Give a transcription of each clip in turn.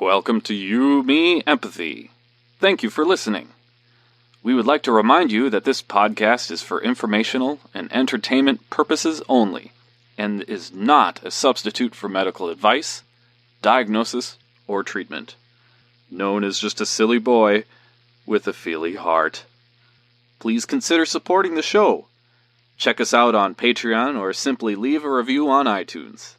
Welcome to You, Me, Empathy. Thank you for listening. We would like to remind you that this podcast is for informational and entertainment purposes only, and is not a substitute for medical advice, diagnosis, or treatment. Known as just a silly boy with a feely heart. Please consider supporting the show. Check us out on Patreon or simply leave a review on iTunes.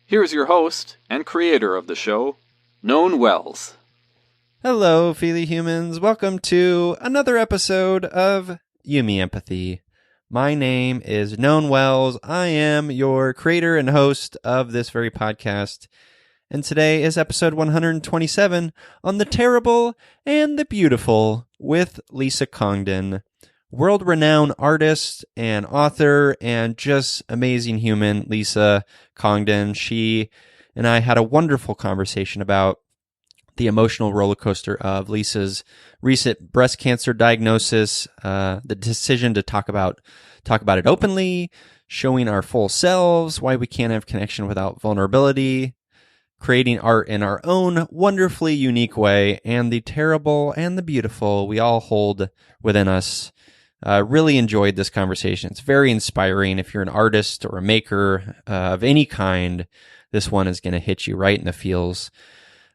Here's your host and creator of the show, Known Wells. Hello, feely humans. Welcome to another episode of You, Me, Empathy. My name is Known Wells. I am your creator and host of this very podcast. And today is episode 127 on the terrible and the beautiful with Lisa Congdon, world-renowned artist and author and just amazing human, Lisa Congdon. She and I had a wonderful conversation about the emotional roller coaster of Lisa's recent breast cancer diagnosis, the decision to talk about it openly, showing our full selves, why we can't have connection without vulnerability, creating art in our own wonderfully unique way, and the terrible and the beautiful we all hold within us. Really enjoyed this conversation. It's very inspiring. If you're an artist or a maker of any kind, this one is going to hit you right in the feels.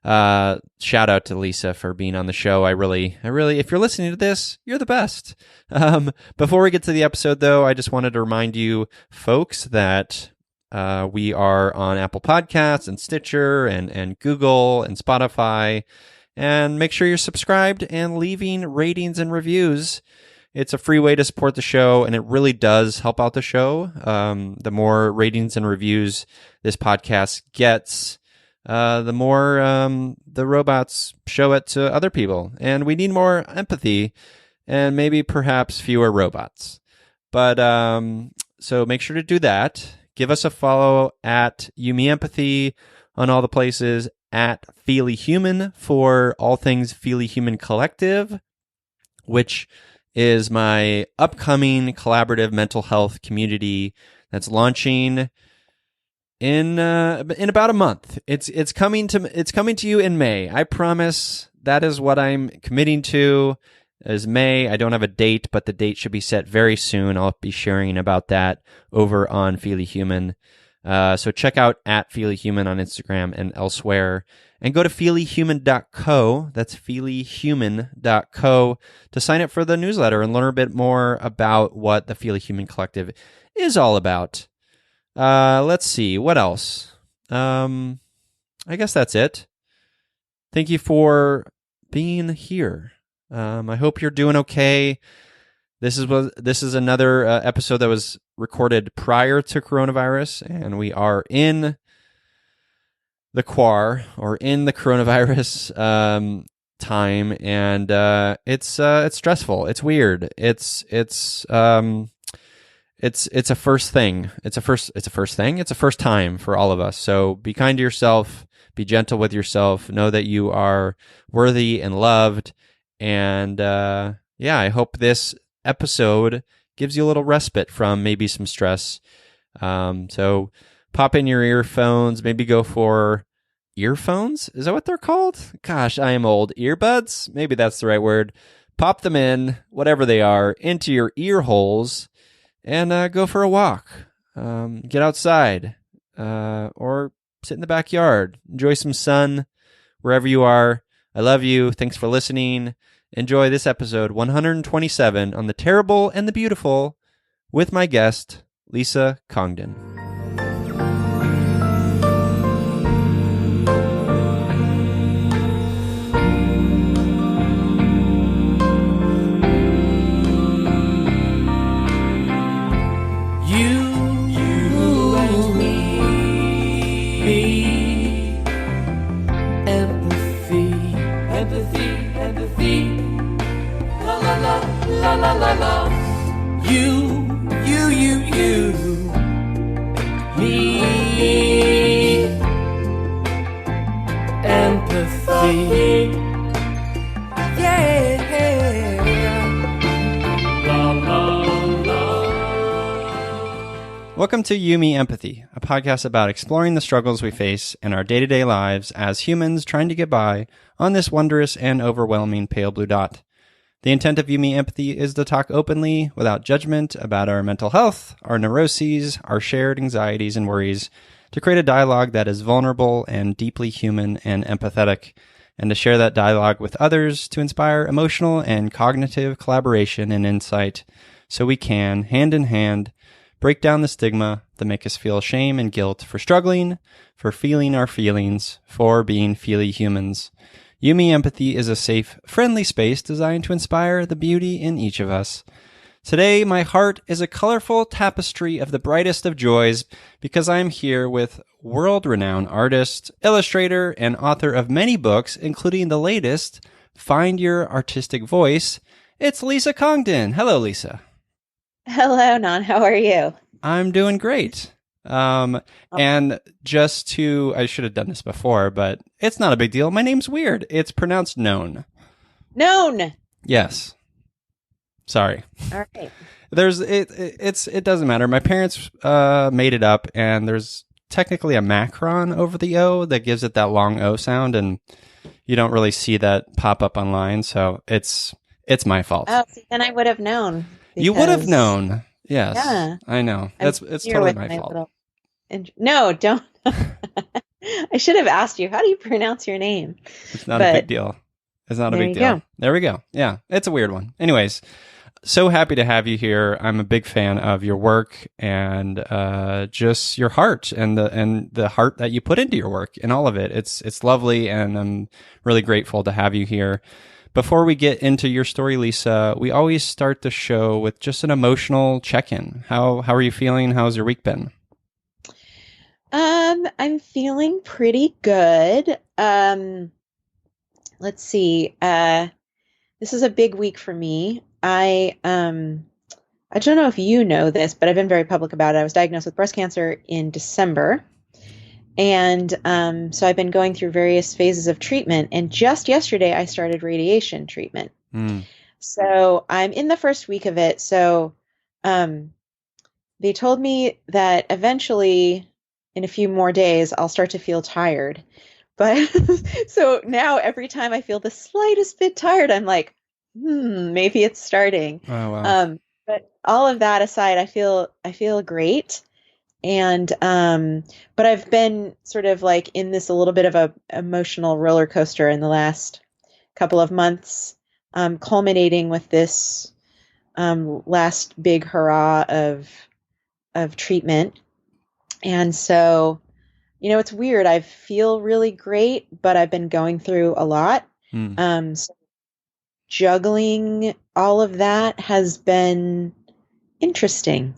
Shout out to Lisa for being on the show. I really, if you're listening to this, you're the best. Before we get to the episode though, I just wanted to remind you folks that, we are on Apple Podcasts and Stitcher and Google and Spotify, and make sure you're subscribed and leaving ratings and reviews. It's a free way to support the show, and it really does help out the show. The more ratings and reviews this podcast gets, the more the robots show it to other people. And we need more empathy and maybe perhaps fewer robots. But so make sure to do that. Give us a follow at You, Me, Empathy on all the places, at Feely Human for all things Feely Human Collective, which is my upcoming collaborative mental health community that's launching in about a month. It's coming to you in May. I promise. That is what I'm committing to, is May. I don't have a date, but the date should be set very soon. I'll be sharing about that over on Feely Human. So check out at Feely Human on Instagram and elsewhere. And go to feelyhuman.co, that's feelyhuman.co, to sign up for the newsletter and learn a bit more about what the Feely Human Collective is all about. Let's see, what else? I guess that's it. Thank you for being here. I hope you're doing okay. This is another episode that was recorded prior to coronavirus, and we are in the quar, or in the coronavirus time, and it's stressful. It's weird. It's a first thing. It's a first thing. It's a first time for all of us. So be kind to yourself. Be gentle with yourself. Know that you are worthy and loved. And I hope this episode gives you a little respite from maybe some stress. So pop in your earphones. Maybe go for earphones. Is that what they're called? Gosh, I am old. Earbuds? Maybe that's the right word. Pop them in, whatever they are, into your ear holes, and go for a walk. Get outside, or sit in the backyard. Enjoy some sun wherever you are. I love you. Thanks for listening. Enjoy this episode 127 on the terrible and the beautiful with my guest, Lisa Congdon. La la la la, you, me, empathy, yeah, la la la. Welcome to Yumi Empathy, a podcast about exploring the struggles we face in our day-to-day lives as humans trying to get by on this wondrous and overwhelming pale blue dot. The intent of Yumi Empathy is to talk openly, without judgment, about our mental health, our neuroses, our shared anxieties and worries, to create a dialogue that is vulnerable and deeply human and empathetic, and to share that dialogue with others to inspire emotional and cognitive collaboration and insight so we can, hand in hand, break down the stigma that make us feel shame and guilt for struggling, for feeling our feelings, for being feely humans. Yumi Empathy is a safe, friendly space designed to inspire the beauty in each of us. Today, my heart is a colorful tapestry of the brightest of joys because I am here with world-renowned artist, illustrator, and author of many books, including the latest, Find Your Artistic Voice. It's Lisa Congdon. Hello, Lisa. Hello, Non. How are you? I'm doing great. And I should have done this before, but it's not a big deal. My name's weird. It's pronounced known. Known. Yes. Sorry. All right. It doesn't matter. My parents made it up, and there's technically a macron over the O that gives it that long O sound, and you don't really see that pop up online, so it's my fault. Oh, see, then I would have known. You would have known. Yes. Yeah. I know. It's totally my fault. No, don't. I should have asked you, how do you pronounce your name? It's not a big deal. It's not a big deal. There we go. Yeah, it's a weird one. Anyways, so happy to have you here. I'm a big fan of your work and just your heart and the heart that you put into your work and all of it. It's lovely, and I'm really grateful to have you here. Before we get into your story, Lisa, we always start the show with just an emotional check-in. How are you feeling? How's your week been? I'm feeling pretty good. Let's see. This is a big week for me. I don't know if you know this, but I've been very public about it. I was diagnosed with breast cancer in December. And so I've been going through various phases of treatment. And just yesterday, I started radiation treatment. So I'm in the first week of it. So they told me that eventually, in a few more days, I'll start to feel tired. But so now every time I feel the slightest bit tired, I'm like, maybe it's starting. Oh, wow. But all of that aside, I feel great. And, but I've been sort of like in this a little bit of a emotional roller coaster in the last couple of months, culminating with this, last big hurrah of treatment. And so, it's weird. I feel really great, but I've been going through a lot. So juggling all of that has been interesting.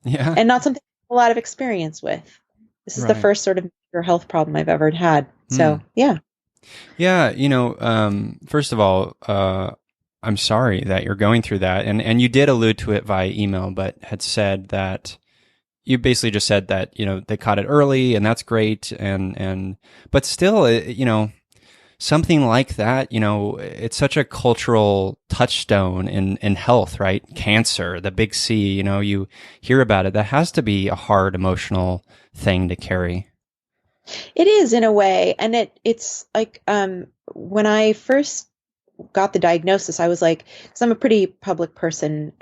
Yeah. And not something I have a lot of experience with. This is the first sort of major health problem I've ever had. So, yeah. Yeah. First of all, I'm sorry that you're going through that. And you did allude to it via email, but had said that you basically just said that, they caught it early and that's great. But still, something like that, it's such a cultural touchstone in health, right? Cancer, the big C, you hear about it. That has to be a hard emotional thing to carry. It is, in a way. And it's like, when I first got the diagnosis, I was like, because I'm a pretty public person,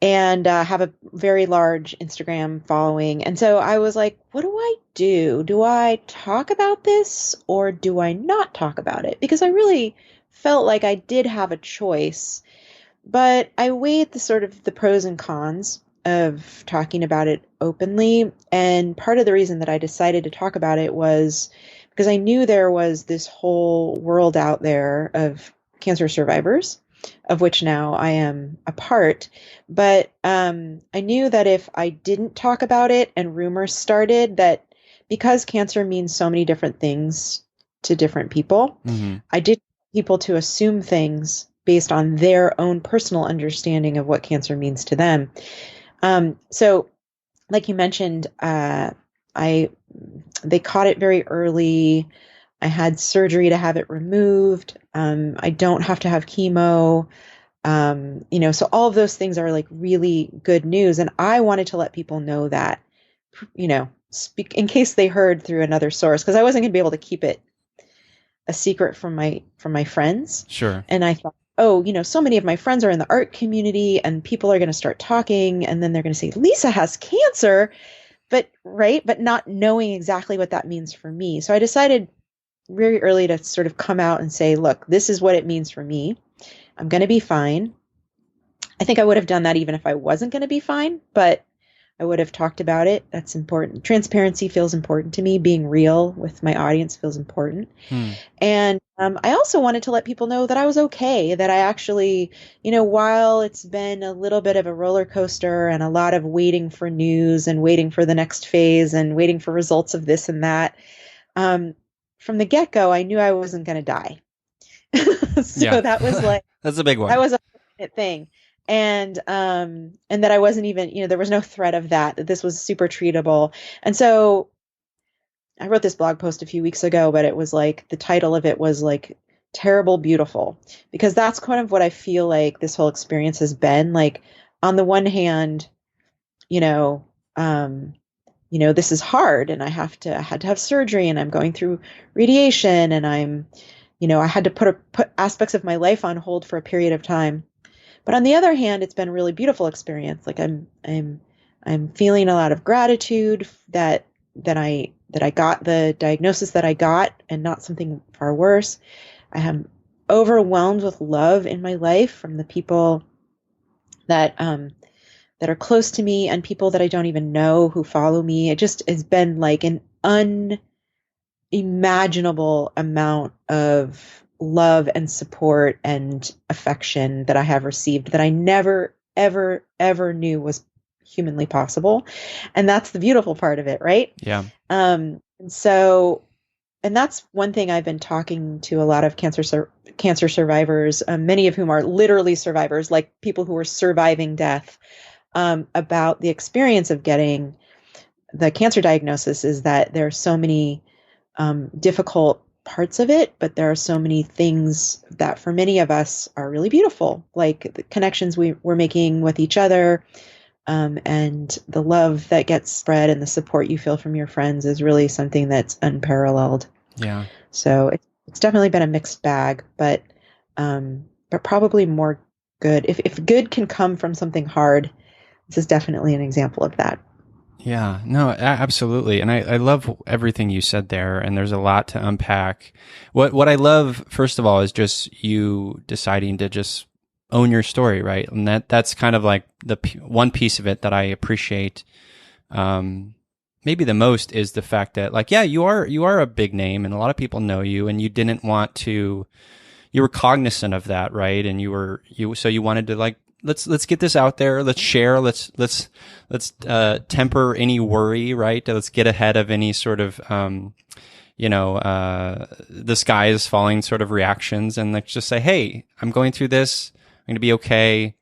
and have a very large Instagram following. And so I was like, what do I do? Do I talk about this or do I not talk about it? Because I really felt like I did have a choice, but I weighed the sort of the pros and cons of talking about it openly. And part of the reason that I decided to talk about it was because I knew there was this whole world out there of cancer survivors, of which now I am a part. But I knew that if I didn't talk about it and rumors started, that because cancer means so many different things to different people, I didn't want people to assume things based on their own personal understanding of what cancer means to them. So like you mentioned, they caught it very early. I had surgery to have it removed. I don't have to have chemo. So all of those things are like really good news. And I wanted to let people know that, speak in case they heard through another source, because I wasn't going to be able to keep it a secret from my friends. Sure. And I thought, oh, so many of my friends are in the art community and people are going to start talking and then they're going to say, Lisa has cancer, but not knowing exactly what that means for me. So I decided very early to sort of come out and say, look, this is what it means for me. I'm going to be fine. I think I would have done that even if I wasn't going to be fine, but I would have talked about it. That's important. Transparency feels important to me. Being real with my audience feels important. And I also wanted to let people know that I was okay, that I actually, while it's been a little bit of a roller coaster and a lot of waiting for news and waiting for the next phase and waiting for results of this and that, from the get-go, I knew I wasn't going to die. That was like, that's a big one. That was a fortunate thing. And that I wasn't even, there was no threat of that this was super treatable. And so I wrote this blog post a few weeks ago, but it was like, the title of it was like Terrible Beautiful, because that's kind of what I feel like this whole experience has been. Like, on the one hand, this is hard and I had to have surgery and I'm going through radiation and I had to put aspects of my life on hold for a period of time. But on the other hand, it's been a really beautiful experience. Like, I'm feeling a lot of gratitude that I got the diagnosis that I got and not something far worse. I am overwhelmed with love in my life from the people that are close to me and people that I don't even know who follow me. It just has been like an unimaginable amount of love and support and affection that I have received that I never, ever, ever knew was humanly possible. And that's the beautiful part of it, right? Yeah. And that's one thing I've been talking to a lot of cancer survivors, many of whom are literally survivors, like people who are surviving death, about the experience of getting the cancer diagnosis, is that there are so many difficult parts of it, but there are so many things that for many of us are really beautiful, like the connections we're making with each other, and the love that gets spread and the support you feel from your friends is really something that's unparalleled. Yeah. So it's definitely been a mixed bag, but probably more good. If good can come from something hard, this is definitely an example of that. Yeah, no, absolutely. And I love everything you said there, and there's a lot to unpack. What I love, first of all, is just you deciding to just own your story, right? And that's kind of like the one piece of it that I appreciate maybe the most, is the fact that, like, yeah, you are a big name and a lot of people know you, and you didn't want to, you were cognizant of that, right? And so you wanted to, like, let's get this out there. Let's share. Let's temper any worry, right? Let's get ahead of any sort of, the sky is falling sort of reactions, and let's just say, hey, I'm going through this. I'm going to be okay.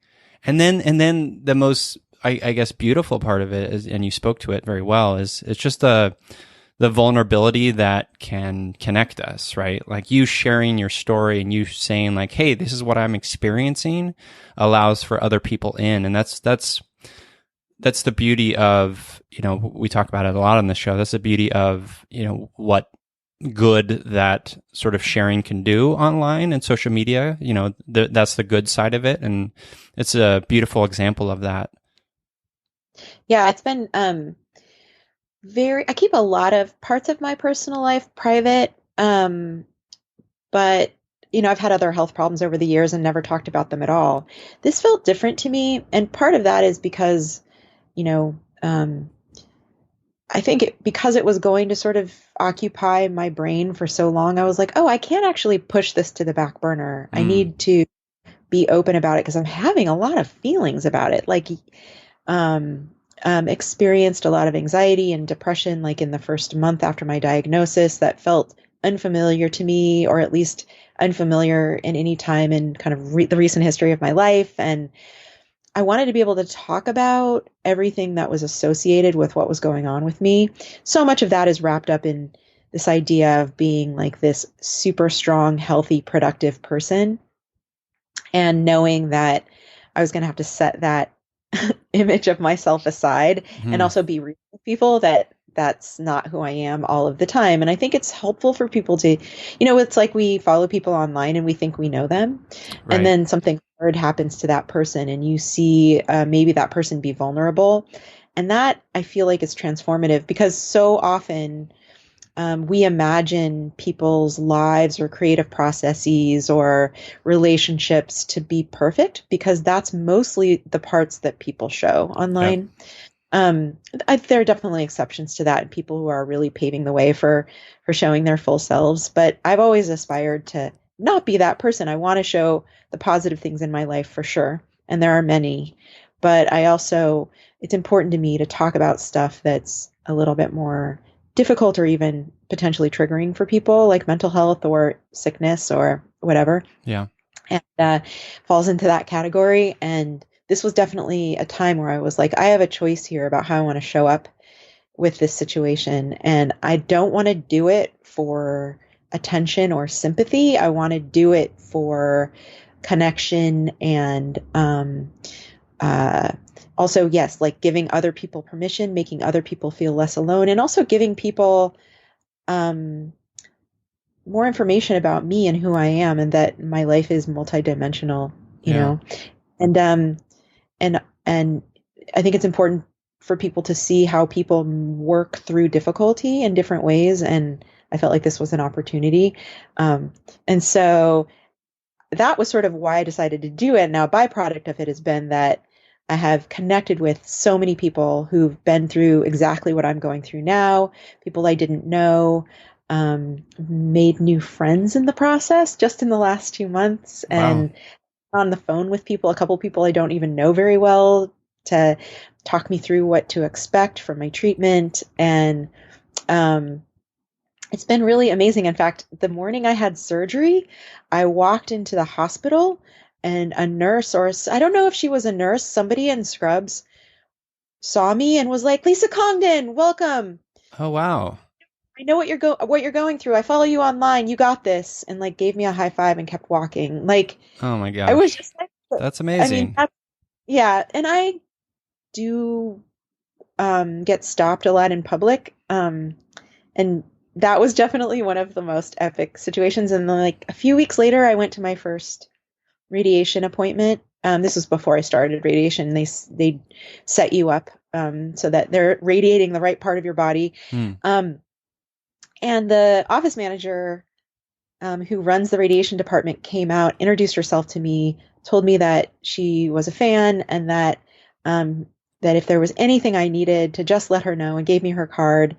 And then the most, I guess, beautiful part of it is, and you spoke to it very well, is it's just the vulnerability that can connect us, right? Like, you sharing your story and you saying, like, hey, this is what I'm experiencing, allows for other people in. And that's the beauty of, we talk about it a lot on the show. That's the beauty of, what good that sort of sharing can do online and social media. That's the good side of it. And it's a beautiful example of that. Yeah, it's been, I keep a lot of parts of my personal life private, but I've had other health problems over the years and never talked about them at all. This felt different to me, and part of that is because, I think because it was going to sort of occupy my brain for so long, I was like, oh, I can't actually push this to the back burner. I need to be open about it because I'm having a lot of feelings about it. Like, experienced a lot of anxiety and depression, like in the first month after my diagnosis, that felt unfamiliar to me, or at least unfamiliar in any time in kind of the recent history of my life. And I wanted to be able to talk about everything that was associated with what was going on with me. So much of that is wrapped up in this idea of being like this super strong, healthy, productive person. and knowing that I was going to have to set that image of myself aside and also be real with people that that's not who I am all of the time. And I think it's helpful for people to, it's like we follow people online and we think we know them. Right. And then something hard happens to that person and you see maybe that person be vulnerable. And that I feel like is transformative because so often we imagine people's lives or creative processes or relationships to be perfect because that's mostly the parts that people show online. There are definitely exceptions to that, people who are really paving the way for showing their full selves. But I've always aspired to not be that person. I want to show the positive things in my life for sure. And there are many. But it's important to me to talk about stuff that's a little bit more difficult or even potentially triggering for people, like mental health or sickness or whatever. Yeah. And falls into that category. And this was definitely a time where I was like, I have a choice here about how I want to show up with this situation. And I don't want to do it for attention or sympathy. I want to do it for connection and also, yes, like giving other people permission, making other people feel less alone, and also giving people more information about me and who I am, and that my life is multidimensional, you know. And I think it's important for people to see how people work through difficulty in different ways, and I felt like this was an opportunity. And so that was sort of why I decided to do it. Now, a byproduct of it has been that I have connected with so many people who've been through exactly what I'm going through now, people I didn't know, made new friends in the process just in the last 2 months, and on the phone with people, a couple people I don't even know very well, to talk me through what to expect from my treatment. And it's been really amazing. In fact, the morning I had surgery, I walked into the hospital and a nurse, or I don't know if she was a nurse, somebody in scrubs saw me and was like, "Lisa Congdon, welcome. Oh, wow. I know what you're going through. I follow you online. You got this." And like gave me a high five and kept walking. Like, oh my gosh. I was just like, that's amazing. I mean, yeah. And I do get stopped a lot in public. And that was definitely one of the most epic situations. And then, like a few weeks later, I went to my first radiation appointment. This was before I started radiation. They set you up so that they're radiating the right part of your body. And the office manager who runs the radiation department came out, introduced herself to me, told me that she was a fan, and that if there was anything I needed to just let her know, and gave me her card.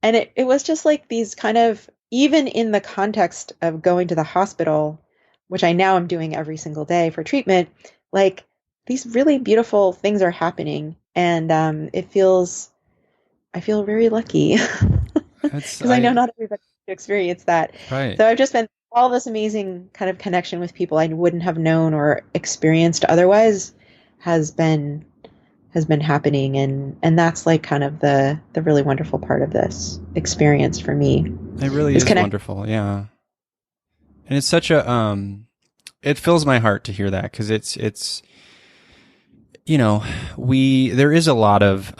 And it was just like these kind of, even in the context of going to the hospital, which I now am doing every single day for treatment, like these really beautiful things are happening. And I feel very lucky because I know not everybody can experience that. Right. So I've just been all this amazing kind of connection with people I wouldn't have known or experienced otherwise has been happening. And that's like kind of the really wonderful part of this experience for me. It really is wonderful. Yeah. And it's such a, it fills my heart to hear that, because it's, there is a lot of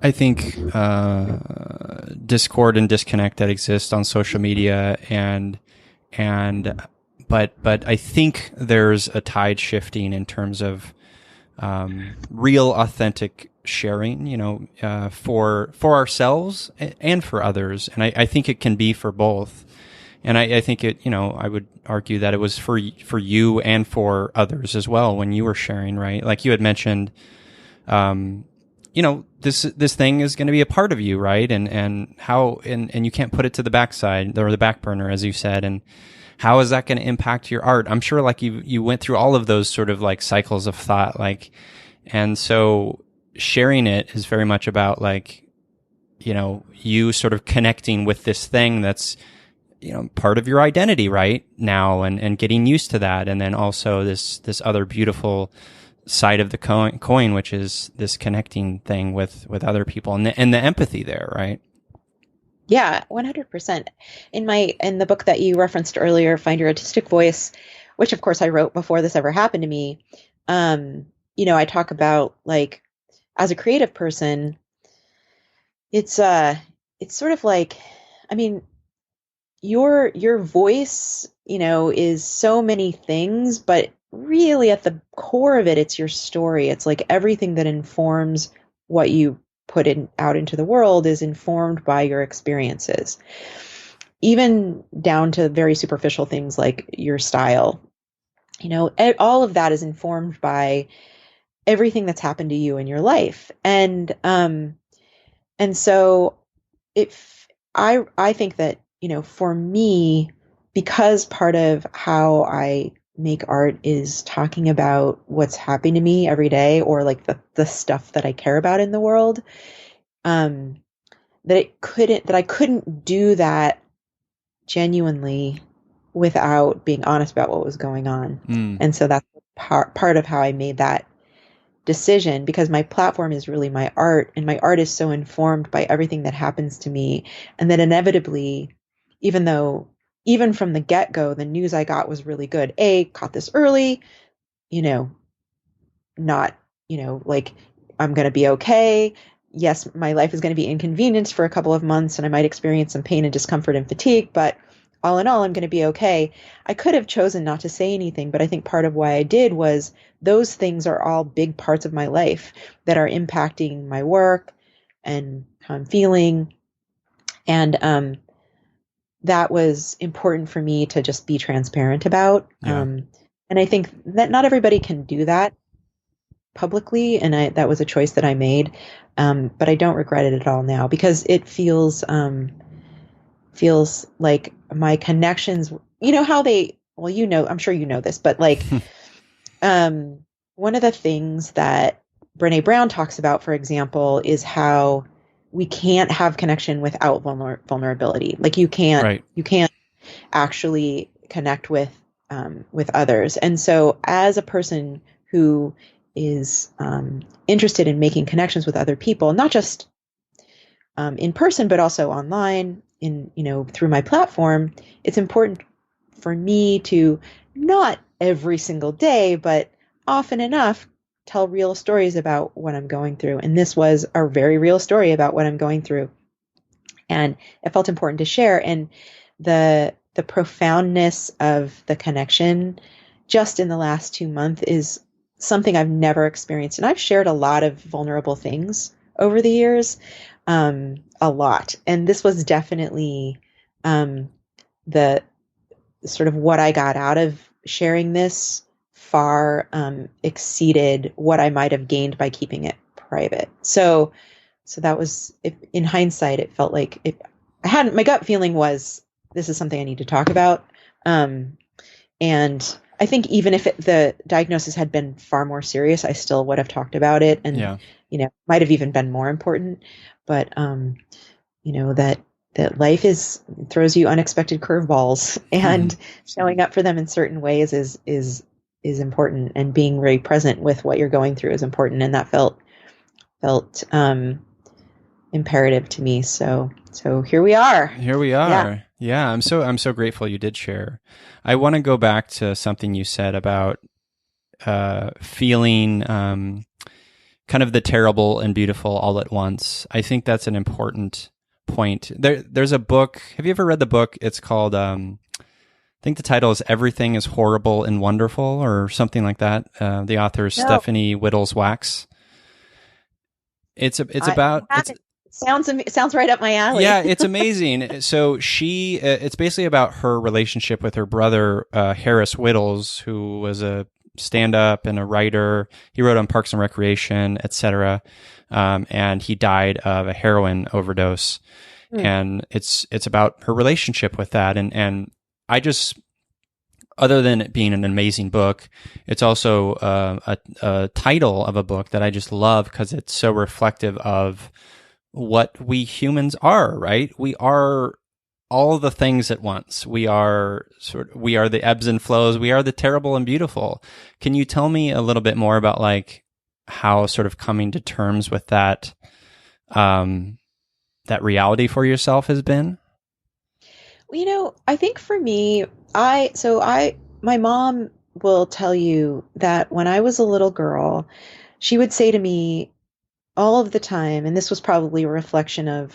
I think, discord and disconnect that exists on social media, but I think there's a tide shifting in terms of, real authentic sharing, for ourselves and for others. And I think it can be for both. And I think it, I would argue that it was for you and for others as well when you were sharing, right? Like you had mentioned, this thing is going to be a part of you, right? And how, and you can't put it to the backside or the back burner, as you said. And how is that going to impact your art? I'm sure like you went through all of those sort of like cycles of thought, like, and so sharing it is very much about like, you sort of connecting with this thing that's, part of your identity right now, and getting used to that. And then also this other beautiful side of the coin, which is this connecting thing with other people, and the empathy there, right? Yeah, 100%. In the book that you referenced earlier, Find Your Artistic Voice, which of course I wrote before this ever happened to me. I talk about like as a creative person, it's sort of like, I mean, your voice, is so many things, but really at the core of it, it's your story. It's like everything that informs what you put out into the world is informed by your experiences, even down to very superficial things like your style. All of that is informed by everything that's happened to you in your life. And so if I think that, for me, because part of how I make art is talking about what's happening to me every day, or like the stuff that I care about in the world, that I couldn't do that genuinely without being honest about what was going on. And so that's part of how I made that decision, because my platform is really my art, and my art is so informed by everything that happens to me. And that inevitably, even from the get-go, the news I got was really good. Caught this early, not, like, I'm going to be okay. Yes, my life is going to be inconvenienced for a couple of months, and I might experience some pain and discomfort and fatigue, but all in all, I'm going to be okay. I could have chosen not to say anything, but I think part of why I did was those things are all big parts of my life that are impacting my work and how I'm feeling. And that was important for me to just be transparent about. Yeah. And I think that not everybody can do that publicly, and that was a choice that I made. But I don't regret it at all now, because it feels like my connections, how I'm sure you know this, but like, one of the things that Brené Brown talks about, for example, is how we can't have connection without vulnerability. Like you can't actually connect with others. And so as a person who is interested in making connections with other people, not just in person, but also online, through my platform, it's important for me to not every single day, but often enough, tell real stories about what I'm going through. And this was a very real story about what I'm going through. And it felt important to share. And the profoundness of the connection just in the last 2 months is something I've never experienced. And I've shared a lot of vulnerable things over the years, a lot. And this was definitely the sort of what I got out of sharing this far exceeded what I might have gained by keeping it private. So that was, in hindsight, it felt like my gut feeling was, this is something I need to talk about. And I think even if the diagnosis had been far more serious, I still would have talked about it, and might have even been more important. But that life throws you unexpected curveballs, and showing up for them in certain ways is important, and being very present with what you're going through is important. And that felt imperative to me. So here we are. Here we are. Yeah, I'm so grateful you did share. I want to go back to something you said about feeling kind of the terrible and beautiful all at once. I think that's an important point. There's a book. Have you ever read the book? It's called, I think the title is Everything is Horrible and Wonderful, or something like that. The author is Stephanie Whittles-Wax. It sounds right up my alley. Yeah, it's amazing. So it's basically about her relationship with her brother, Harris Whittles, who was a stand-up and a writer. He wrote on Parks and Recreation, etc. And he died of a heroin overdose. And it's about her relationship with that. And I just, other than it being an amazing book, it's also a title of a book that I just love, because it's so reflective of what we humans are, right? We are all the things at once. We are the ebbs and flows. We are the terrible and beautiful. Can you tell me a little bit more about like how sort of coming to terms with that, that reality for yourself has been? Well, I think for me, I my mom will tell you that when I was a little girl, she would say to me all of the time, and this was probably a reflection of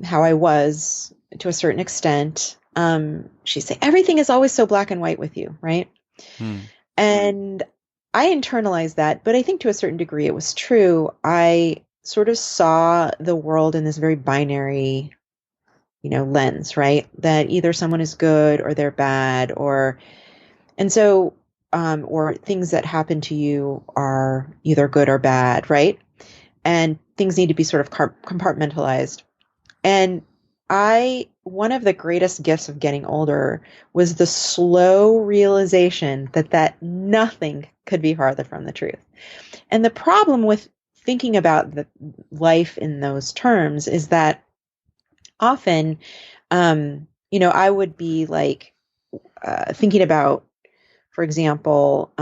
how I was to a certain extent. She'd say, everything is always so black and white with you, right? Hmm. And I internalized that, but I think to a certain degree it was true. I sort of saw the world in this very binary, lens, right? That either someone is good or they're bad, and so, or things that happen to you are either good or bad, right? And things need to be sort of compartmentalized. And one of the greatest gifts of getting older was the slow realization that nothing could be farther from the truth. And the problem with thinking about the life in those terms is that often, I would be like thinking about, for example,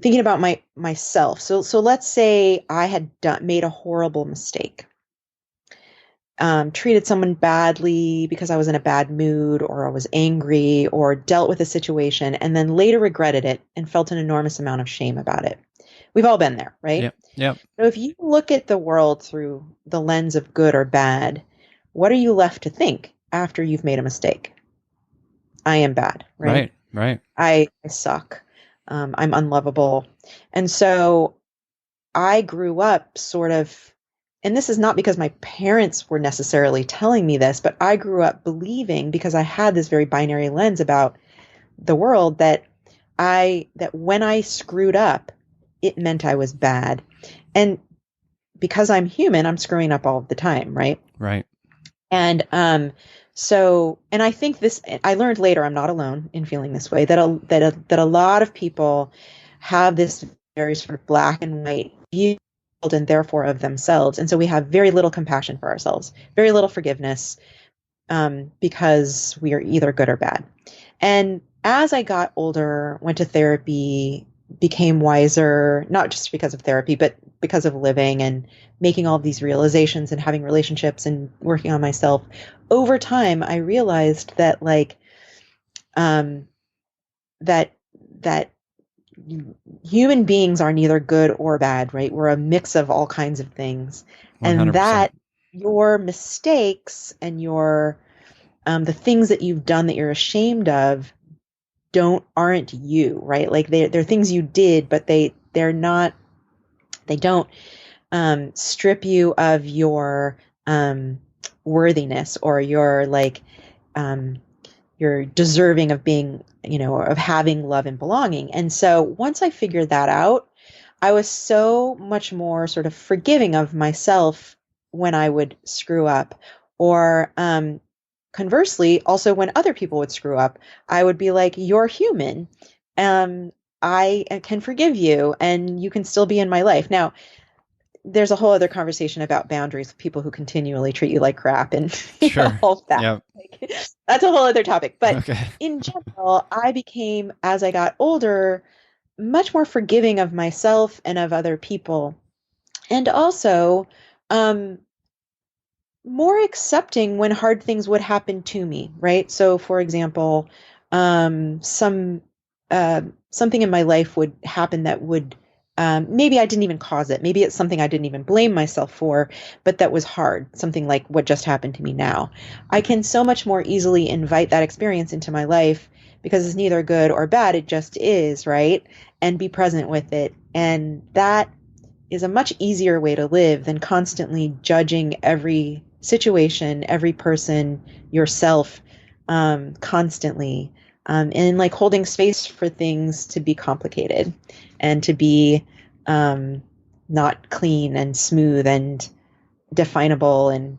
thinking about myself. So let's say I had made a horrible mistake. Treated someone badly because I was in a bad mood or I was angry or dealt with a situation and then later regretted it and felt an enormous amount of shame about it. We've all been there, right? Yep. Yep. So if you look at the world through the lens of good or bad, what are you left to think after you've made a mistake? I am bad, right? Right. I suck. I'm unlovable. And so I grew up sort of, and this is not because my parents were necessarily telling me this, but I grew up believing, because I had this very binary lens about the world, that when I screwed up, it meant I was bad. And because I'm human, I'm screwing up all the time, right? Right. And and I think I learned later, I'm not alone in feeling this way, that a lot of people have this very sort of black and white view and therefore of themselves. And so we have very little compassion for ourselves, very little forgiveness, because we are either good or bad. And as I got older, went to therapy, became wiser, not just because of therapy, but because of living and making all of these realizations and having relationships and working on myself, over time, I realized that that human beings are neither good or bad, right? We're a mix of all kinds of things. 100%. And that your mistakes and your the things that you've done that you're ashamed of aren't you, right? Like they're things you did, but they don't strip you of your worthiness or your you're deserving of being, of having love and belonging. And so once I figured that out, I was so much more sort of forgiving of myself when I would screw up, or conversely, also when other people would screw up, I would be like, you're human. I can forgive you and you can still be in my life. Now, there's a whole other conversation about boundaries with people who continually treat you like crap and Sure. all of that. Yep. That's a whole other topic. But Okay. in general, I became, as I got older, much more forgiving of myself and of other people. And also more accepting when hard things would happen to me, right? So for example, something in my life would happen that would maybe I didn't even cause it. Maybe it's something I didn't even blame myself for, but that was hard. Something like what just happened to me now. I can so much more easily invite that experience into my life because it's neither good or bad. It just is, right? And be present with it. And that is a much easier way to live than constantly judging every situation, every person, yourself, constantly. And like holding space for things to be complicated and to be not clean and smooth and definable. And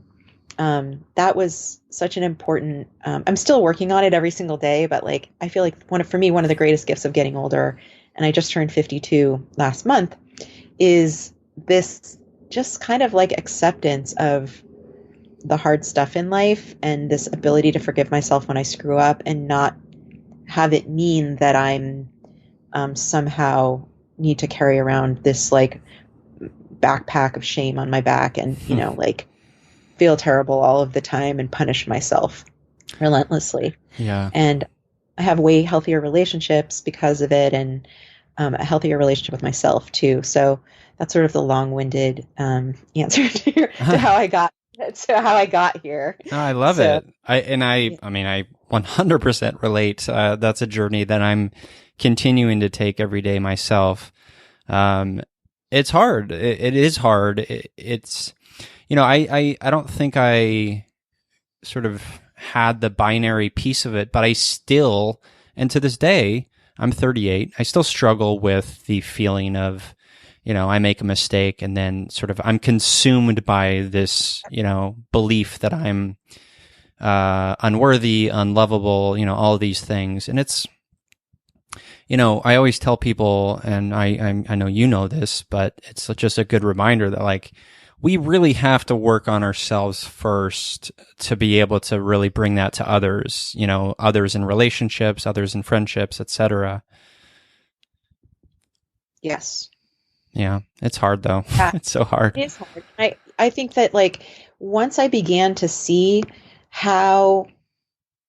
that was such an important, I'm still working on it every single day, but like, I feel like one of the greatest gifts of getting older, and I just turned 52 last month, is this just kind of like acceptance of the hard stuff in life and this ability to forgive myself when I screw up and not have it mean that I'm somehow need to carry around this like backpack of shame on my back and, like feel terrible all of the time and punish myself. relentlessly. Yeah. And I have way healthier relationships because of it, and a healthier relationship with myself too. So that's sort of the long-winded answer to how I got here. No, I love So it. I mean, I 100% relate. That's a journey that I'm continuing to take every day myself. It's hard. It is hard. It's, I don't think I sort of had the binary piece of it, but I still, and to this day, I'm 38. I still struggle with the feeling of, I make a mistake and then sort of I'm consumed by this, belief that I'm unworthy, unlovable, all of these things. And it's, I always tell people, and I know you know this, but it's just a good reminder that like, we really have to work on ourselves first to be able to really bring that to others, others in relationships, others in friendships, etc. yes. Yeah, it's hard though. Yeah. It's so hard. It is hard. I think that like once I began to see how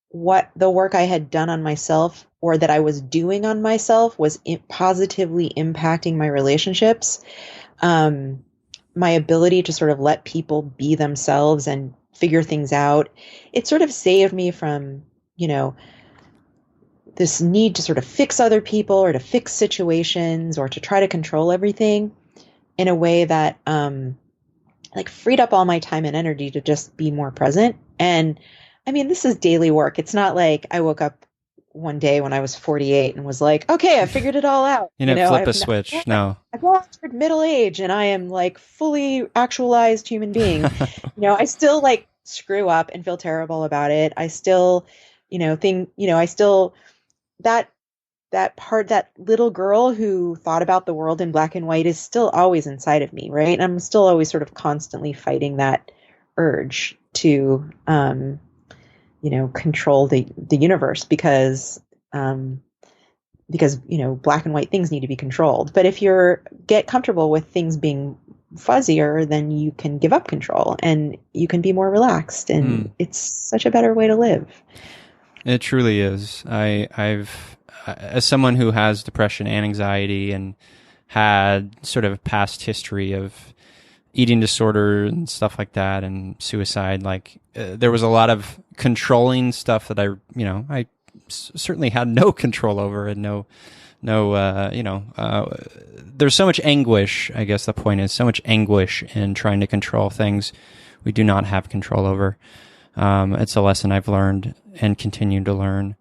what the work I had done on myself or that I was doing on myself was positively impacting my relationships, my ability to sort of let people be themselves and figure things out, it sort of saved me from, this need to sort of fix other people or to fix situations or to try to control everything in a way that like freed up all my time and energy to just be more present. And I mean, this is daily work. It's not like I woke up one day when I was 48 and was like, okay, I figured it all out. Flip a switch. No. I've entered middle age and I am like fully actualized human being. I still like screw up and feel terrible about it. I still, I still, that part, that little girl who thought about the world in black and white is still always inside of me, right? And I'm still always sort of constantly fighting that urge to, control the universe because black and white things need to be controlled. But if get comfortable with things being fuzzier, then you can give up control and you can be more relaxed, and it's such a better way to live. It truly is. I've as someone who has depression and anxiety and had sort of a past history of eating disorder and stuff like that and suicide, like there was a lot of controlling stuff that I certainly had no control over, and there's so much anguish. I guess the point is so much anguish in trying to control things we do not have control over. It's a lesson I've learned and continue to learn.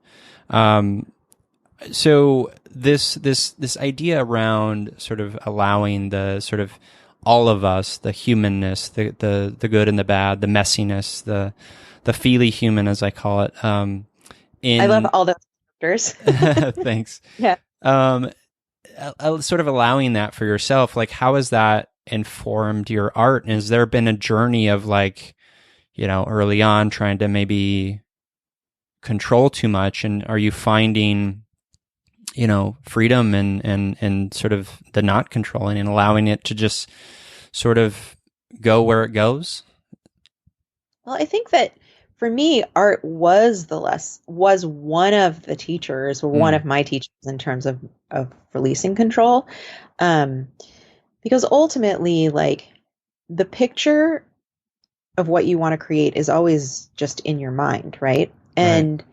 So this idea around sort of allowing the sort of all of us, the humanness, the good and the bad, the messiness, the feely human, as I call it. I love all those characters. Thanks. Yeah. Sort of allowing that for yourself, like how has that informed your art? And has there been a journey of like, early on trying to maybe control too much, and are you finding freedom and sort of the not controlling and allowing it to just sort of go where it goes? Well, I think that for me, art was one of the teachers, or one of my teachers in terms of releasing control. Because ultimately, like, the picture of what you want to create is always just in your mind, right? And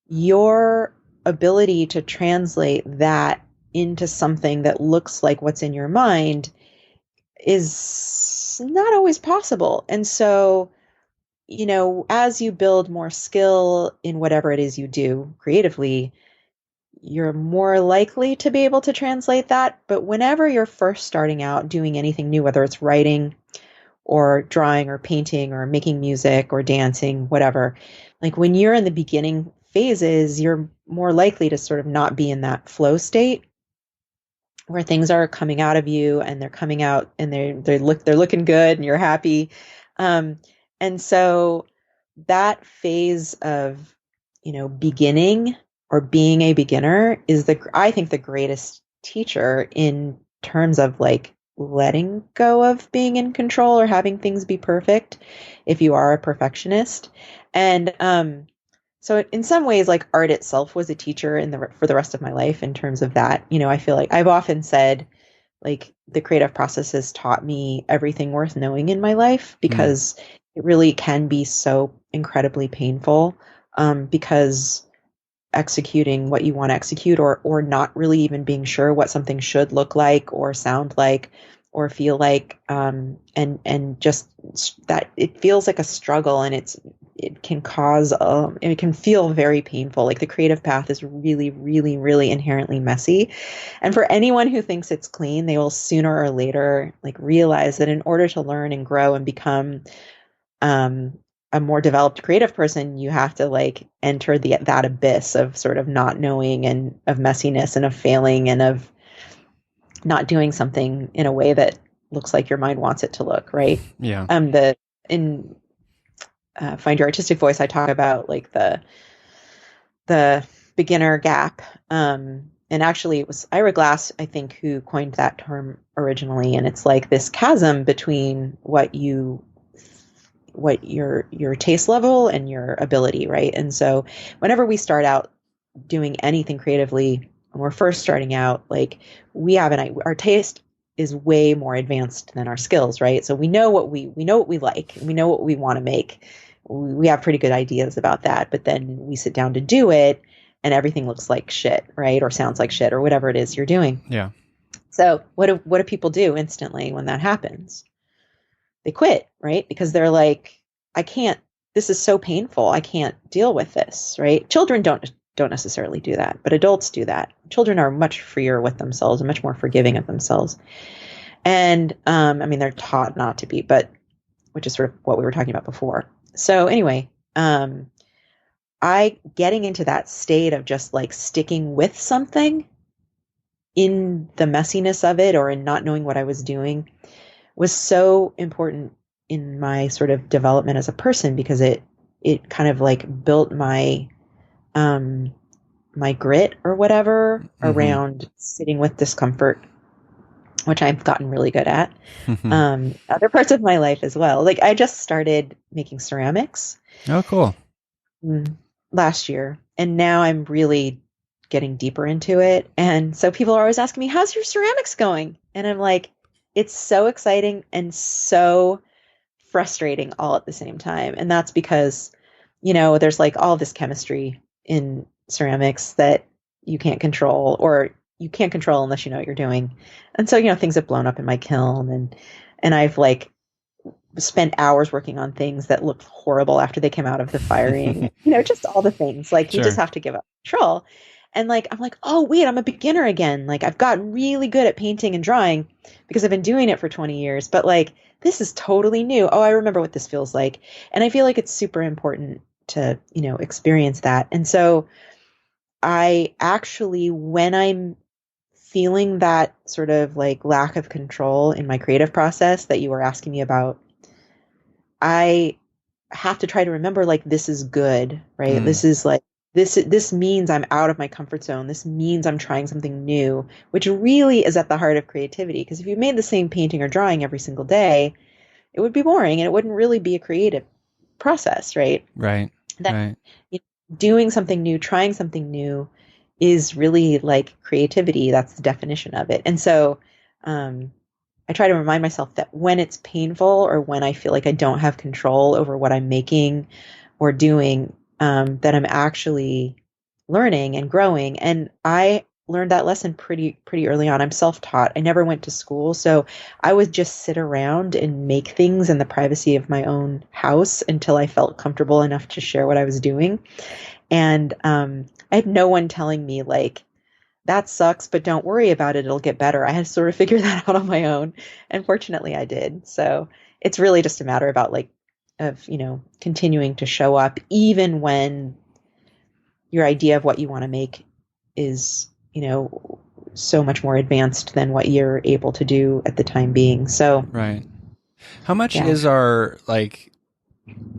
your ability to translate that into something that looks like what's in your mind is not always possible. And so, as you build more skill in whatever it is you do creatively, you're more likely to be able to translate that. But whenever you're first starting out doing anything new, whether it's writing or drawing or painting or making music or dancing, whatever, like when you're in the beginning phases, you're more likely to sort of not be in that flow state where things are coming out of you and they're coming out and they're looking good and you're happy. And so that phase of, beginning or being a beginner is I think the greatest teacher in terms of like letting go of being in control or having things be perfect if you are a perfectionist. And So in some ways, like art itself was a teacher for the rest of my life in terms of that. I feel like I've often said, like, the creative process has taught me everything worth knowing in my life, because it really can be so incredibly painful, because executing what you want to execute, or not really even being sure what something should look like or sound like or feel like, and just that it feels like a struggle, and it can cause it can feel very painful. Like, the creative path is really, really, really inherently messy, and for anyone who thinks it's clean, they will sooner or later like realize that in order to learn and grow and become a more developed creative person, you have to like enter that abyss of sort of not knowing, and of messiness, and of failing, and of not doing something in a way that looks like your mind wants it to look, right? Yeah. In Find Your Artistic Voice, I talk about like the beginner gap. And actually it was Ira Glass, I think, who coined that term originally. And it's like this chasm between what your taste level and your ability, right? And so whenever we start out doing anything creatively, when we're first starting out, like, our taste is way more advanced than our skills, right? So we know what we like, and we know what we want to make. We have pretty good ideas about that, but then we sit down to do it and everything looks like shit, right? Or sounds like shit, or whatever it is you're doing. Yeah. So what do people do instantly when that happens? They quit, right? Because they're like, this is so painful. I can't deal with this, right? Children don't necessarily do that, but adults do that. Children are much freer with themselves and much more forgiving of themselves. And, I mean, they're taught not to be, but which is sort of what we were talking about before. So anyway, getting into that state of just like sticking with something in the messiness of it, or in not knowing what I was doing, was so important in my sort of development as a person, because it kind of like built my grit or whatever around sitting with discomfort, which I've gotten really good at. Other parts of my life as well. Like, I just started making ceramics. Oh, cool. Last year. And now I'm really getting deeper into it. And so people are always asking me, how's your ceramics going? And I'm like, it's so exciting and so frustrating all at the same time. And that's because, there's like all this chemistry in ceramics that you can't control, or you can't control unless you know what you're doing. And so, things have blown up in my kiln, and I've like spent hours working on things that looked horrible after they came out of the firing, just all the things, like, you just have to give up control. And like, I'm like, oh wait, I'm a beginner again. Like, I've gotten really good at painting and drawing because I've been doing it for 20 years, but like, this is totally new. Oh, I remember what this feels like. And I feel like it's super important to, experience that. And so I actually, when I'm feeling that sort of like lack of control in my creative process that you were asking me about, I have to try to remember, like, this is good, right? This is like, this means I'm out of my comfort zone. This means I'm trying something new, which really is at the heart of creativity. Because if you made the same painting or drawing every single day, it would be boring, and it wouldn't really be a creative process, right? Right. Right. Doing something new, trying something new is really like creativity. That's the definition of it. And so I try to remind myself that when it's painful, or when I feel like I don't have control over what I'm making or doing, that I'm actually learning and growing. And I learned that lesson pretty early on. I'm self-taught. I never went to school. So I would just sit around and make things in the privacy of my own house until I felt comfortable enough to share what I was doing. And I had no one telling me like, that sucks, but don't worry about it. It'll get better. I had to sort of figure that out on my own. And fortunately I did. So it's really just a matter of continuing to show up, even when your idea of what you want to make is, so much more advanced than what you're able to do at the time being. So, right. How much is our, like,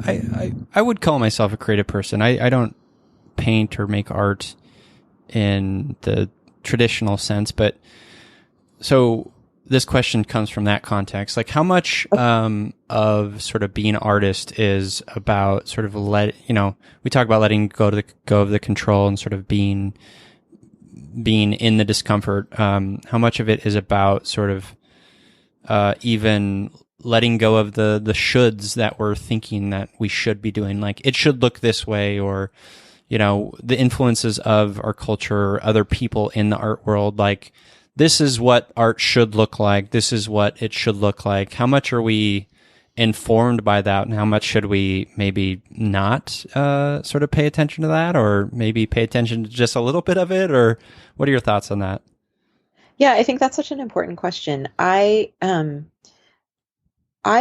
I would call myself a creative person. I don't paint or make art in the traditional sense, but so this question comes from that context. Like, how much of sort of being an artist is about sort of we talk about letting go of the control and sort of being in the discomfort. How much of it is about sort of even letting go of the shoulds that we're thinking that we should be doing, like it should look this way, or the influences of our culture, other people in the art world, like this is what art should look like, this is what it should look like. How much are we informed by that, and how much should we maybe not sort of pay attention to that, or maybe pay attention to just a little bit of it? Or what are your thoughts on that? Yeah, I think that's such an important question. I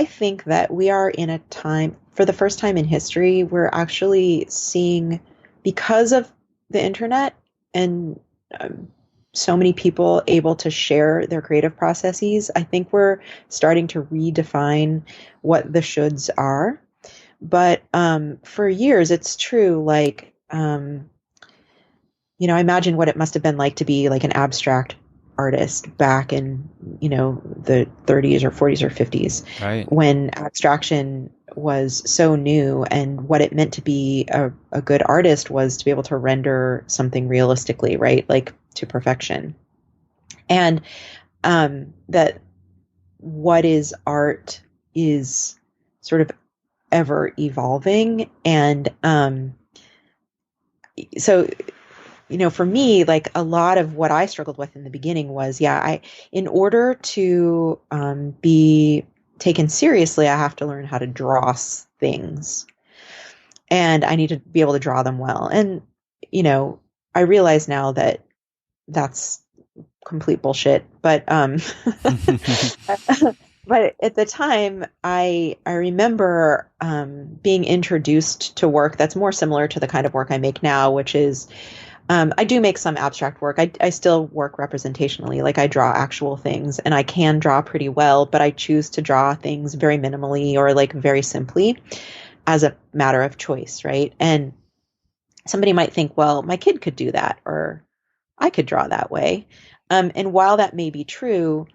think that we are in a time, for the first time in history, we're actually seeing, because of the internet and so many people able to share their creative processes, I think we're starting to redefine what the shoulds are. But for years, it's true, like, I imagine what it must have been like to be like an abstract artist back in, the 30s or 40s or 50s, right, when abstraction was so new, and what it meant to be a good artist was to be able to render something realistically, right? Like to perfection. And that what is art is sort of ever evolving. And so for me, like a lot of what I struggled with in the beginning was, in order to be taken seriously, I have to learn how to draw things, and I need to be able to draw them well. And, I realize now that that's complete bullshit, but, but at the time I remember being introduced to work that's more similar to the kind of work I make now, which is, I do make some abstract work. I still work representationally, like I draw actual things, and I can draw pretty well, but I choose to draw things very minimally or like very simply as a matter of choice, right? And somebody might think, well, my kid could do that, or I could draw that way. And while that may be true,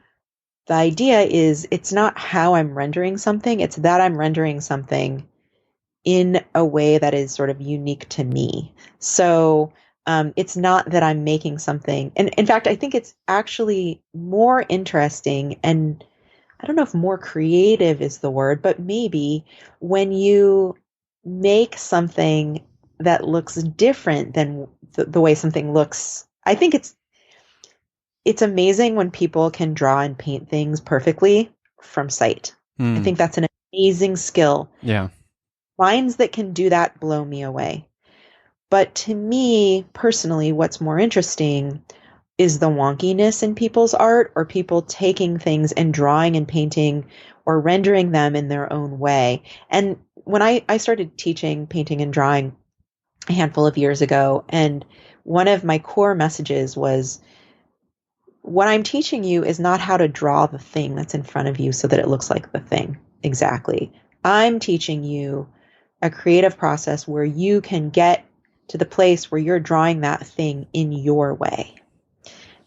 the idea is it's not how I'm rendering something, it's that I'm rendering something in a way that is sort of unique to me. So it's not that I'm making something. And in fact, I think it's actually more interesting, and I don't know if more creative is the word, but maybe when you make something that looks different than the way something looks. I think it's amazing when people can draw and paint things perfectly from sight. I think that's an amazing skill. Yeah. Minds that can do that blow me away. But to me, personally, what's more interesting is the wonkiness in people's art, or people taking things and drawing and painting or rendering them in their own way. And when I started teaching painting and drawing a handful of years ago, and one of my core messages was, what I'm teaching you is not how to draw the thing that's in front of you so that it looks like the thing exactly. I'm teaching you a creative process where you can get to the place where you're drawing that thing in your way.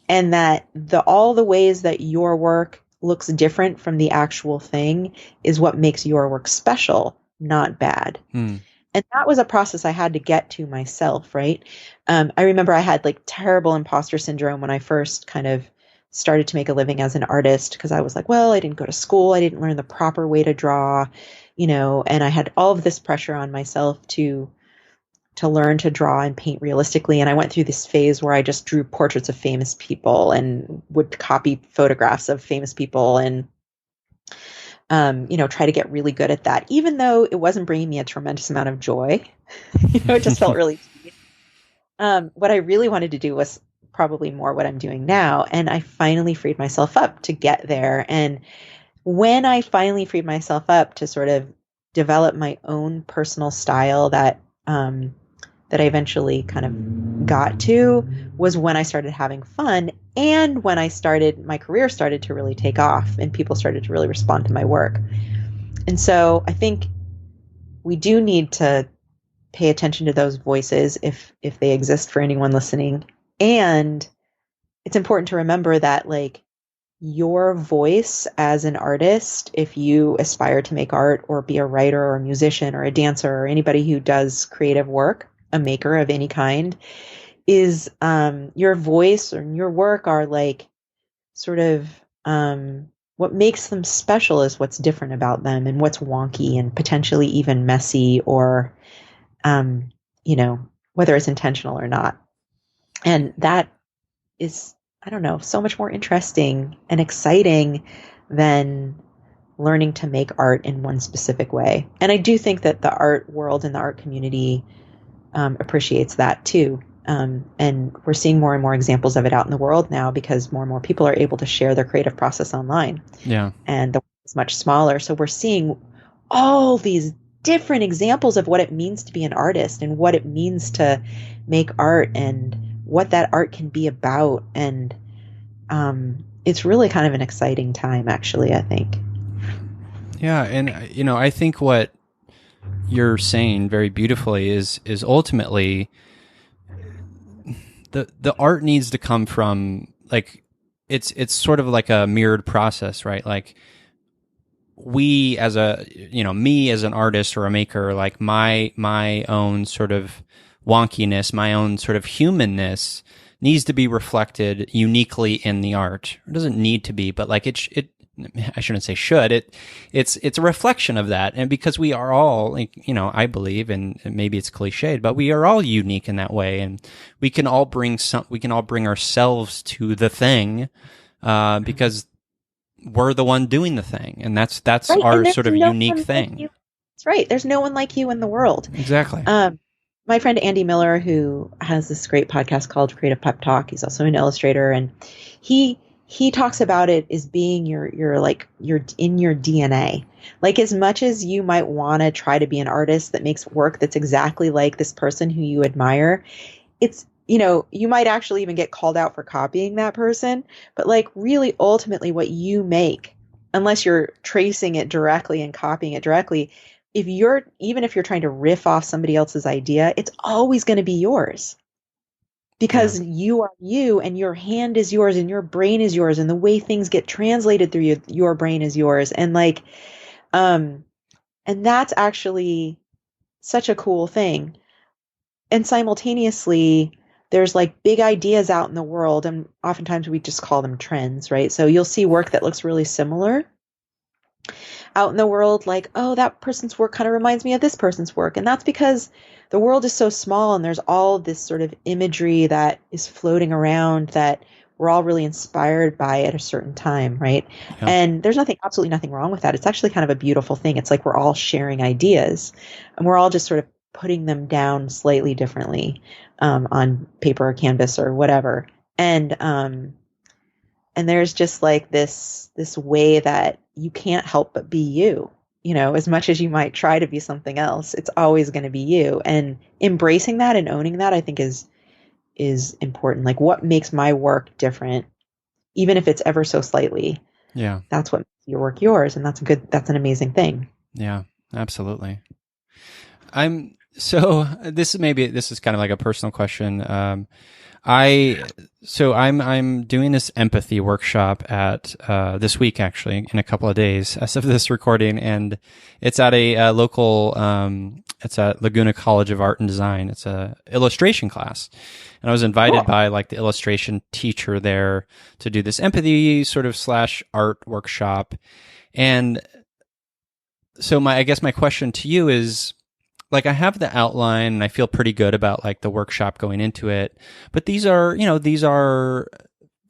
And that all the ways that your work looks different from the actual thing is what makes your work special, not bad. And that was a process I had to get to myself, right? I remember I had like terrible imposter syndrome when I first kind of started to make a living as an artist, because I was like, well, I didn't go to school, I didn't learn the proper way to draw, and I had all of this pressure on myself to learn to draw and paint realistically. And I went through this phase where I just drew portraits of famous people and would copy photographs of famous people and try to get really good at that, even though it wasn't bringing me a tremendous amount of joy. It just felt really cheap. What I really wanted to do was probably more what I'm doing now. And I finally freed myself up to get there. And when I finally freed myself up to sort of develop my own personal style that I eventually kind of got to, was when I started having fun, and when my career started to really take off and people started to really respond to my work. And so I think we do need to pay attention to those voices if they exist for anyone listening. And it's important to remember that, like, your voice as an artist, if you aspire to make art or be a writer or a musician or a dancer or anybody who does creative work, a maker of any kind, is your voice or your work are like sort of what makes them special is what's different about them and what's wonky and potentially even messy or you know, whether it's intentional or not. And that is, I don't know, so much more interesting and exciting than learning to make art in one specific way. And I do think that the art world and the art community appreciates that too. And we're seeing more and more examples of it out in the world now because more and more people are able to share their creative process online. Yeah. And the world is much smaller. So we're seeing all these different examples of what it means to be an artist and what it means to make art and what that art can be about. And it's really kind of an exciting time, actually, I think. Yeah. And, I think what you're saying very beautifully is ultimately the art needs to come from, like, it's sort of like a mirrored process, right? Like, we as me as an artist or a maker, like my own sort of wonkiness, my own sort of humanness needs to be reflected uniquely in the art. It doesn't need to be, but like I shouldn't say should. It's a reflection of that. And because we are all, like, I believe, and maybe it's cliched, but we are all unique in that way. And we can all bring ourselves to the thing, because we're the one doing the thing, and that's right. our sort of unique thing. Like that's right. There's no one like you in the world. Exactly. My friend Andy Miller, who has this great podcast called Creative Pep Talk, he's also an illustrator, and he talks about it as being you're in your DNA. Like, as much as you might want to try to be an artist that makes work that's exactly like this person who you admire, it's, you might actually even get called out for copying that person. But like, really, ultimately what you make, unless you're tracing it directly and copying it directly, even if you're trying to riff off somebody else's idea, it's always going to be yours. Because you are you, and your hand is yours, and your brain is yours, and the way things get translated through your brain is yours. And like, and that's actually such a cool thing. And simultaneously, there's like big ideas out in the world, and oftentimes we just call them trends, right? So you'll see work that looks really similar out in the world, like, oh, that person's work kind of reminds me of this person's work. And that's because the world is so small, and there's all this sort of imagery that is floating around that we're all really inspired by at a certain time, right? Yeah. And there's absolutely nothing wrong with that. It's actually kind of a beautiful thing. It's like we're all sharing ideas, and we're all just sort of putting them down slightly differently on paper or canvas or whatever. And there's just like this way that you can't help but be you. As much as you might try to be something else, it's always going to be you. And embracing that and owning that, I think, is important. Like, what makes my work different, even if it's ever so slightly. Yeah, that's what makes your work yours, and that's an amazing thing. Yeah, absolutely. This is kind of like a personal question. I'm doing this empathy workshop at this week, actually, in a couple of days as of this recording, and it's at a local it's at Laguna College of Art and Design. It's a illustration class, and I was invited by like the illustration teacher there to do this empathy sort of / art workshop. And so I guess my question to you is, like, I have the outline and I feel pretty good about like the workshop going into it, but these are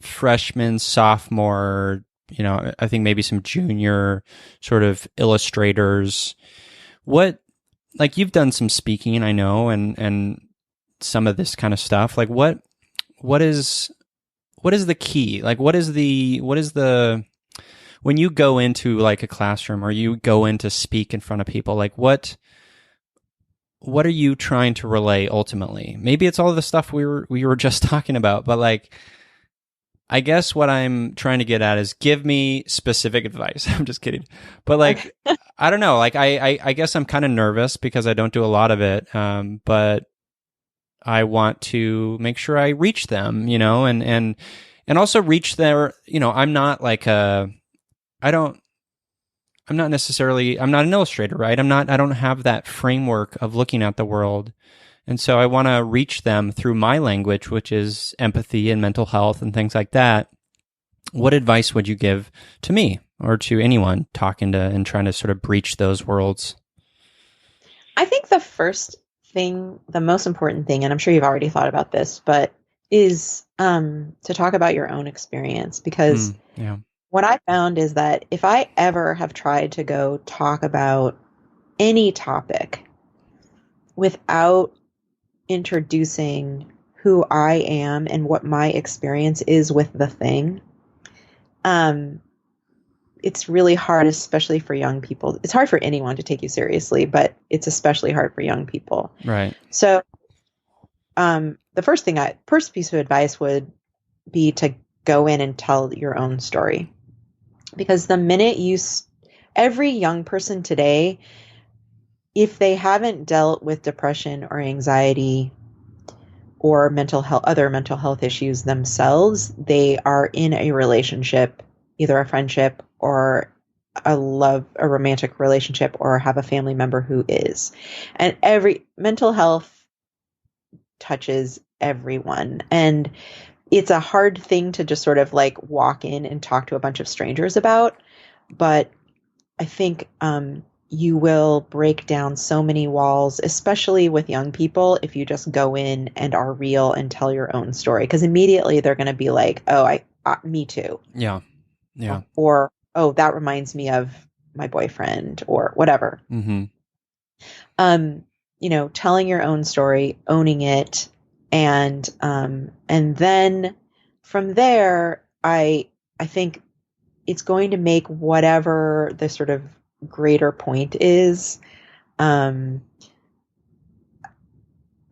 freshmen, sophomore, I think maybe some junior sort of illustrators. Like, you've done some speaking, I know, and some of this kind of stuff. Like, what is the key? Like, what is the when you go into like a classroom or you go in to speak in front of people, like what are you trying to relay ultimately? Maybe it's all the stuff we were just talking about, but like, I guess what I'm trying to get at is give me specific advice. I'm just kidding. But like, I don't know. Like, I guess I'm kind of nervous because I don't do a lot of it. But I want to make sure I reach them, and and also reach their, I'm not like I'm not an illustrator, right? I don't have that framework of looking at the world. And so I want to reach them through my language, which is empathy and mental health and things like that. What advice would you give to me or to anyone talking to and trying to sort of breach those worlds? I think the first thing, the most important thing, and I'm sure you've already thought about this, but is to talk about your own experience. Because Yeah. what I found is that if I ever have tried to go talk about any topic without introducing who I am and what my experience is with the thing, it's really hard, especially for young people. It's hard for anyone to take you seriously, but it's especially hard for young people. Right. So, the first piece of advice would be to go in and tell your own story, because the minute every young person today, if they haven't dealt with depression or anxiety or other mental health issues themselves, they are in a relationship, either a friendship or a romantic relationship, or have a family member who is. And every mental health touches everyone. And it's a hard thing to just sort of like walk in and talk to a bunch of strangers about. But I think you will break down so many walls, especially with young people, if you just go in and are real and tell your own story. Because immediately they're going to be like, oh, me too. Yeah. Yeah. Or, oh, that reminds me of my boyfriend, or whatever. Mm-hmm. Telling your own story, owning it. And then from there, I think it's going to make whatever the sort of greater point is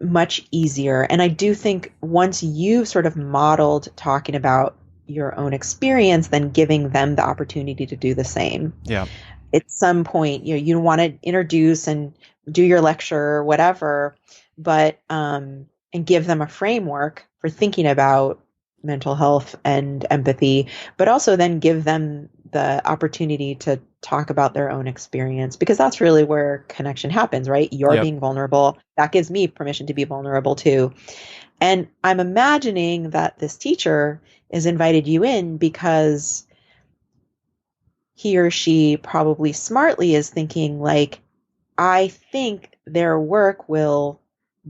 much easier. And I do think once you've sort of modeled talking about your own experience, then giving them the opportunity to do the same. Yeah. At some point, you want to introduce and do your lecture or whatever, but and give them a framework for thinking about mental health and empathy, but also then give them the opportunity to talk about their own experience, because that's really where connection happens, right? You're being vulnerable. That gives me permission to be vulnerable too. And I'm imagining that this teacher has invited you in because he or she probably smartly is thinking like, I think their work will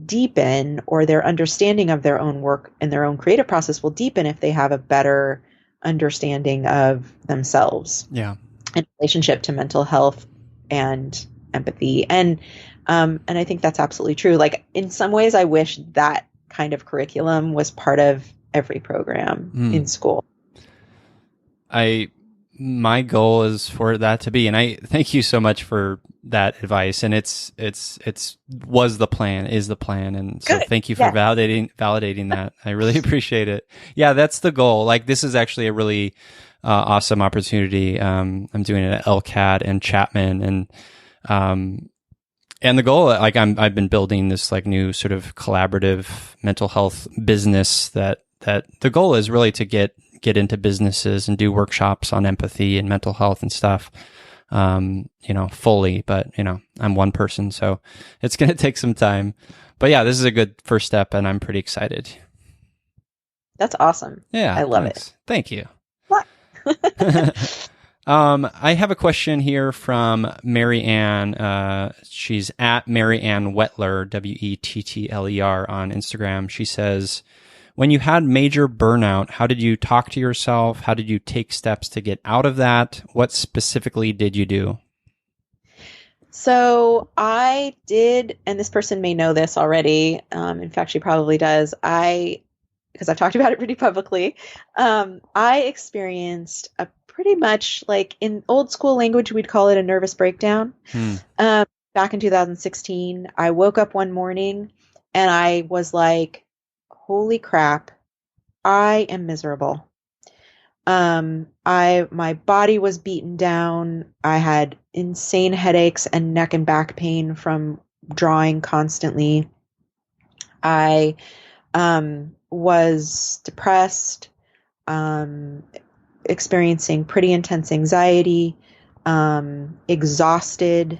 deepen, or their understanding of their own work and their own creative process will deepen if they have a better understanding of themselves. Yeah. In relationship to mental health and empathy. And I think that's absolutely true. Like, in some ways, I wish that kind of curriculum was part of every program in school. My goal is for that to be, and I thank you so much for that advice. And is the plan. And so thank you for validating that. I really appreciate it. Yeah, that's the goal. Like, this is actually a really awesome opportunity. I'm doing it at LCAT and Chapman, and the goal, like, I've been building this like new sort of collaborative mental health business that the goal is really to get into businesses and do workshops on empathy and mental health and stuff, fully. But, I'm one person, so it's going to take some time. But yeah, this is a good first step, and I'm pretty excited. That's awesome. Yeah. I love it. Thank you. What? I have a question here from Mary Ann. She's at Mary Ann Wettler, Wettler on Instagram. She says, when you had major burnout, how did you talk to yourself? How did you take steps to get out of that? What specifically did you do? So I did, and this person may know this already. In fact, she probably does. Because I've talked about it pretty publicly. I experienced a pretty much, like, in old school language, we'd call it a nervous breakdown. Back in 2016, I woke up one morning and I was like, holy crap, I am miserable. My body was beaten down. I had insane headaches and neck and back pain from drawing constantly. I was depressed. experiencing pretty intense anxiety, exhausted,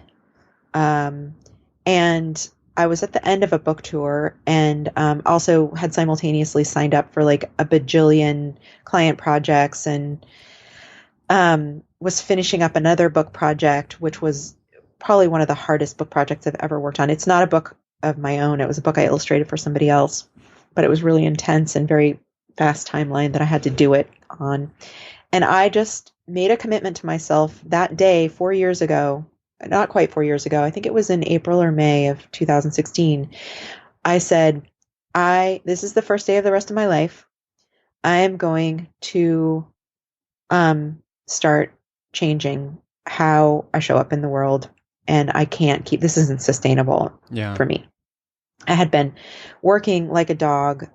and I was at the end of a book tour, and also had simultaneously signed up for like a bajillion client projects, and was finishing up another book project, which was probably one of the hardest book projects I've ever worked on. It's not a book of my own. It was a book I illustrated for somebody else, but it was really intense and very fast timeline that I had to do it on. And I just made a commitment to myself that day 4 years ago, not quite 4 years ago. I think it was in April or May of 2016. I said, this is the first day of the rest of my life. I am going to start changing how I show up in the world. And I can't this isn't sustainable for me. I had been working like a dog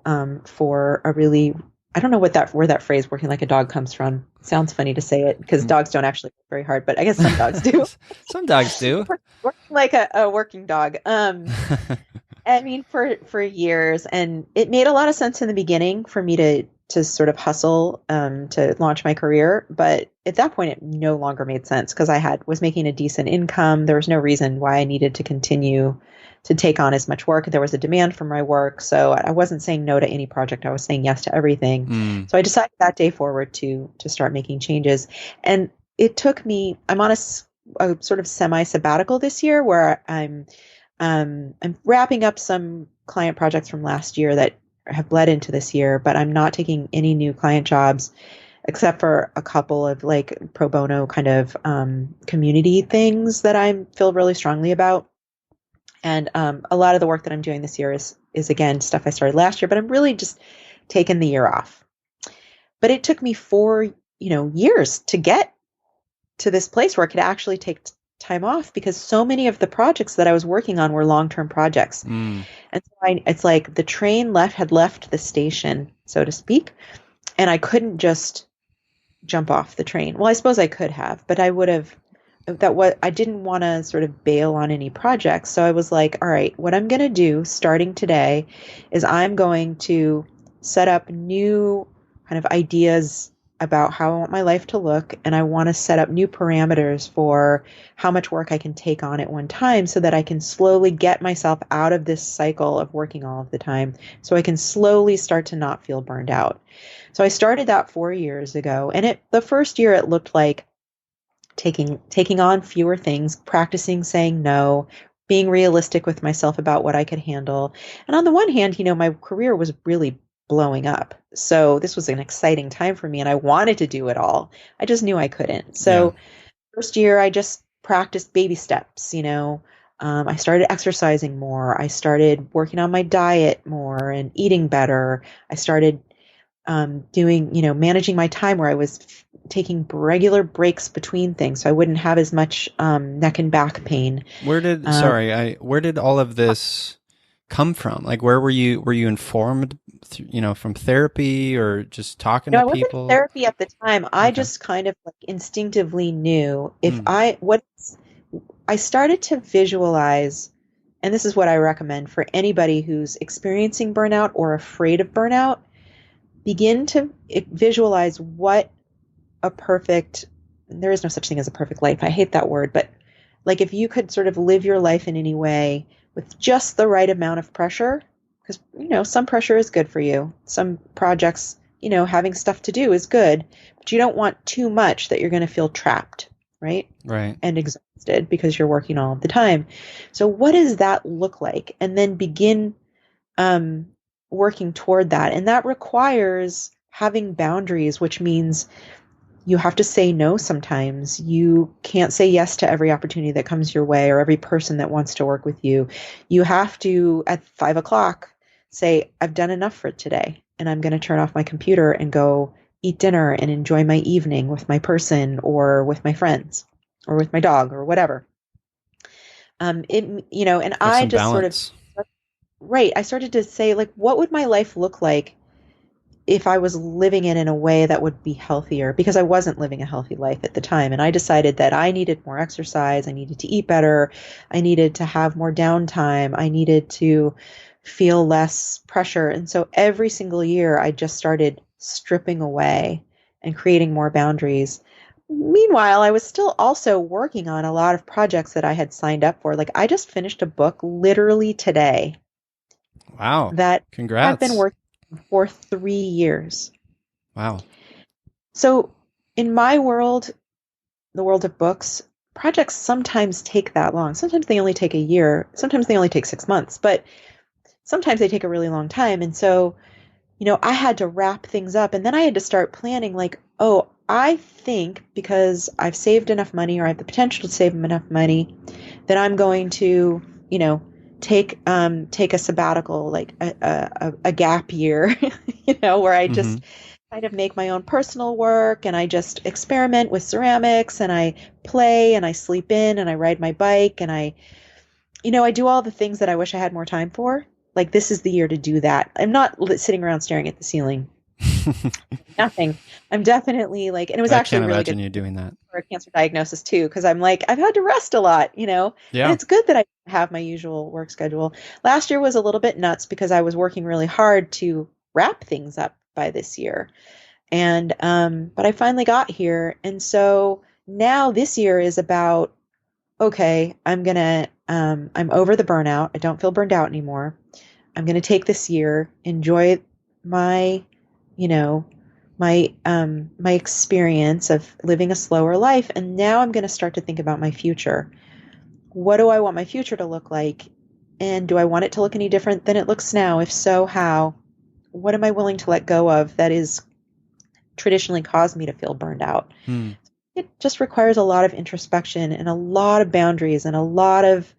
for a really, I don't know where that phrase working like a dog comes from. Sounds funny to say it because dogs don't actually work very hard, but I guess some dogs do. Some dogs do. Working like a working dog. I mean, for years, and it made a lot of sense in the beginning for me to sort of hustle to launch my career. But at that point, it no longer made sense because I was making a decent income. There was no reason why I needed to continue to take on as much work. There was a demand for my work. So I wasn't saying no to any project. I was saying yes to everything. So I decided that day forward to start making changes. And it took me, I'm on a sort of semi-sabbatical this year where I'm wrapping up some client projects from last year that have bled into this year, but I'm not taking any new client jobs except for a couple of like pro bono kind of community things that I feel really strongly about. And a lot of the work that I'm doing this year is again stuff I started last year, but I'm really just taking the year off. But it took me 4 years to get to this place where I could actually take time off because so many of the projects that I was working on were long-term projects. And so it's like the train had left the station, so to speak, and I couldn't just jump off the train. Well, I suppose I could have, but I didn't want to sort of bail on any projects. So I was like, all right, what I'm going to do starting today is I'm going to set up new kind of ideas about how I want my life to look. And I want to set up new parameters for how much work I can take on at one time so that I can slowly get myself out of this cycle of working all of the time. So I can slowly start to not feel burned out. So I started that 4 years ago. And the first year it looked like taking on fewer things, practicing saying no, being realistic with myself about what I could handle. And on the one hand, my career was really blowing up. So this was an exciting time for me and I wanted to do it all. I just knew I couldn't. So first year I just practiced baby steps, I started exercising more. I started working on my diet more and eating better. I started doing, managing my time where I was taking regular breaks between things so I wouldn't have as much neck and back pain. Where did all of this come from? Like, where were you informed, from therapy or just talking to people? I wasn't therapy at the time. I just kind of like instinctively knew I started to visualize, and this is what I recommend for anybody who's experiencing burnout or afraid of burnout, begin to visualize what there is no such thing as a perfect life. I hate that word, but like if you could sort of live your life in any way with just the right amount of pressure, because, some pressure is good for you. Some projects, having stuff to do is good, but you don't want too much that you're going to feel trapped, right? Right. And exhausted because you're working all of the time. So what does that look like? And then begin working toward that. And that requires having boundaries, which means you have to say no sometimes. You can't say yes to every opportunity that comes your way or every person that wants to work with you. You have to, at 5 o'clock, say, I've done enough for today, and I'm going to turn off my computer and go eat dinner and enjoy my evening with my person or with my friends or with my dog or whatever. And I just balance. I started to say, like, what would my life look like if I was living it in a way that would be healthier, because I wasn't living a healthy life at the time. And I decided that I needed more exercise. I needed to eat better. I needed to have more downtime. I needed to feel less pressure. And so every single year I just started stripping away and creating more boundaries. Meanwhile, I was still also working on a lot of projects that I had signed up for. Like I just finished a book literally today Wow. that I've been Congrats. working on for 3 years. Wow. So in my world, the world of books, projects sometimes take that long. Sometimes they only take a year. Sometimes they only take 6 months, but sometimes they take a really long time. And so, I had to wrap things up and then I had to start planning like, oh, I think because I've saved enough money or I have the potential to save enough money that I'm going to, take a sabbatical, like a gap year, where I Mm-hmm. just kind of make my own personal work and I just experiment with ceramics and I play and I sleep in and I ride my bike and I do all the things that I wish I had more time for. Like this is the year to do that. I'm not sitting around staring at the ceiling. Nothing. I'm definitely like, and it was I actually can't really imagine good you doing that. for a cancer diagnosis too, because I'm like, I've had to rest a lot, and Yeah. it's good that I have my usual work schedule. Last year was a little bit nuts because I was working really hard to wrap things up by this year. And, but I finally got here. And so now this year is about, okay, I'm over the burnout. I don't feel burned out anymore. I'm going to take this year, enjoy my, you know, my experience of living a slower life. And now I'm going to start to think about my future. What do I want my future to look like? And do I want it to look any different than it looks now? If so, how? What am I willing to let go of that is traditionally caused me to feel burned out? Hmm. It just requires a lot of introspection and a lot of boundaries and a lot of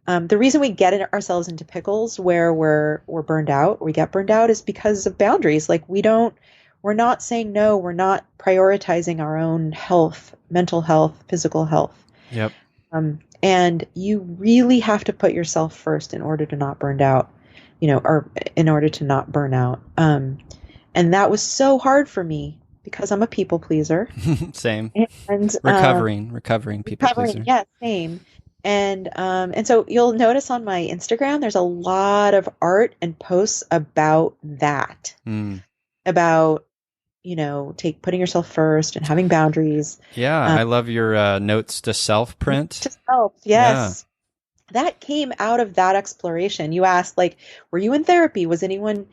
the reason we ourselves into pickles where we're burned out, or we get burned out, is because of boundaries. Like we're not saying no, we're not prioritizing our own health, mental health, physical health. Yep. And you really have to put yourself first in order to not burn out, or in order to not burn out. And that was so hard for me because I'm a people pleaser. Same. And Recovering people pleaser. yeah, same. And so you'll notice on my Instagram, there's a lot of art and posts about that, about, putting yourself first and having boundaries. Yeah, I love your notes to self print. To self, yes. Yeah. That came out of that exploration. You asked, like, were you in therapy? Was anyone?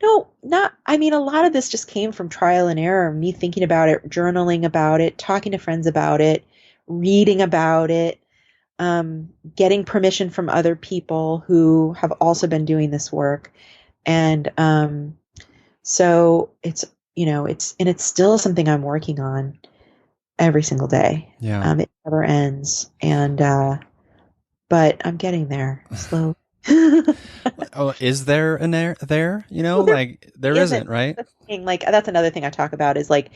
No, not, I mean, a lot of this just came from trial and error, me thinking about it, journaling about it, talking to friends about it, reading about it, getting permission from other people who have also been doing this work. And so it's still something I'm working on every single day. Yeah. It never ends. And but I'm getting there slowly. Oh, is there an there? There isn't, right? That's the thing. Like that's another thing I talk about is like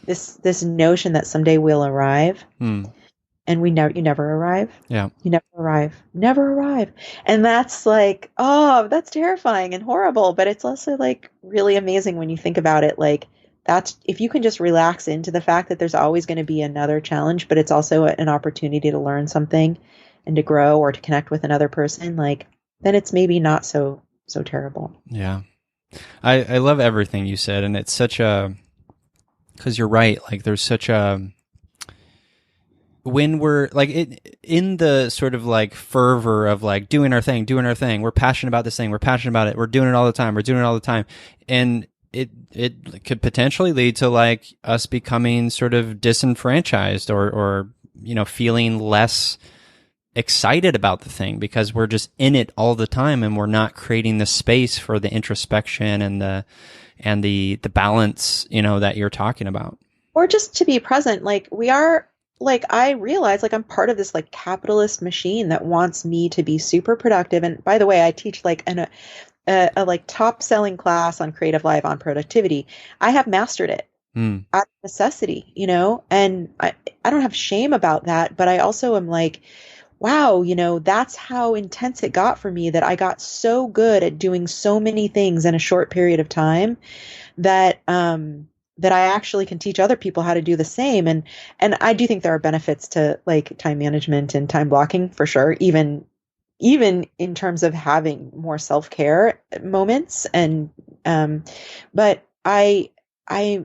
this notion that someday we'll arrive. And you never arrive. Yeah. You never arrive. And that's like, oh, that's terrifying and horrible. But it's also like really amazing when you think about it. Like that's, if you can just relax into the fact that there's always going to be another challenge, but it's also an opportunity to learn something and to grow or to connect with another person, like then it's maybe not so terrible. Yeah. I love everything you said. And it's such because you're right. Like there's such when we're like in the sort of like fervor of like doing our thing, we're passionate about this thing, we're passionate about it, we're doing it all the time, and it could potentially lead to like us becoming sort of disenfranchised or feeling less excited about the thing because we're just in it all the time and we're not creating the space for the introspection and the balance that you're talking about, or just to be present. Like we are. Like I realize like I'm part of this like capitalist machine that wants me to be super productive. And by the way, I teach like a like top selling class on Creative Live on productivity. I have mastered it out of necessity, and I don't have shame about that, but I also am like, wow, that's how intense it got for me, that I got so good at doing so many things in a short period of time that I actually can teach other people how to do the same. And I do think there are benefits to like time management and time blocking for sure, even in terms of having more self-care moments. And but I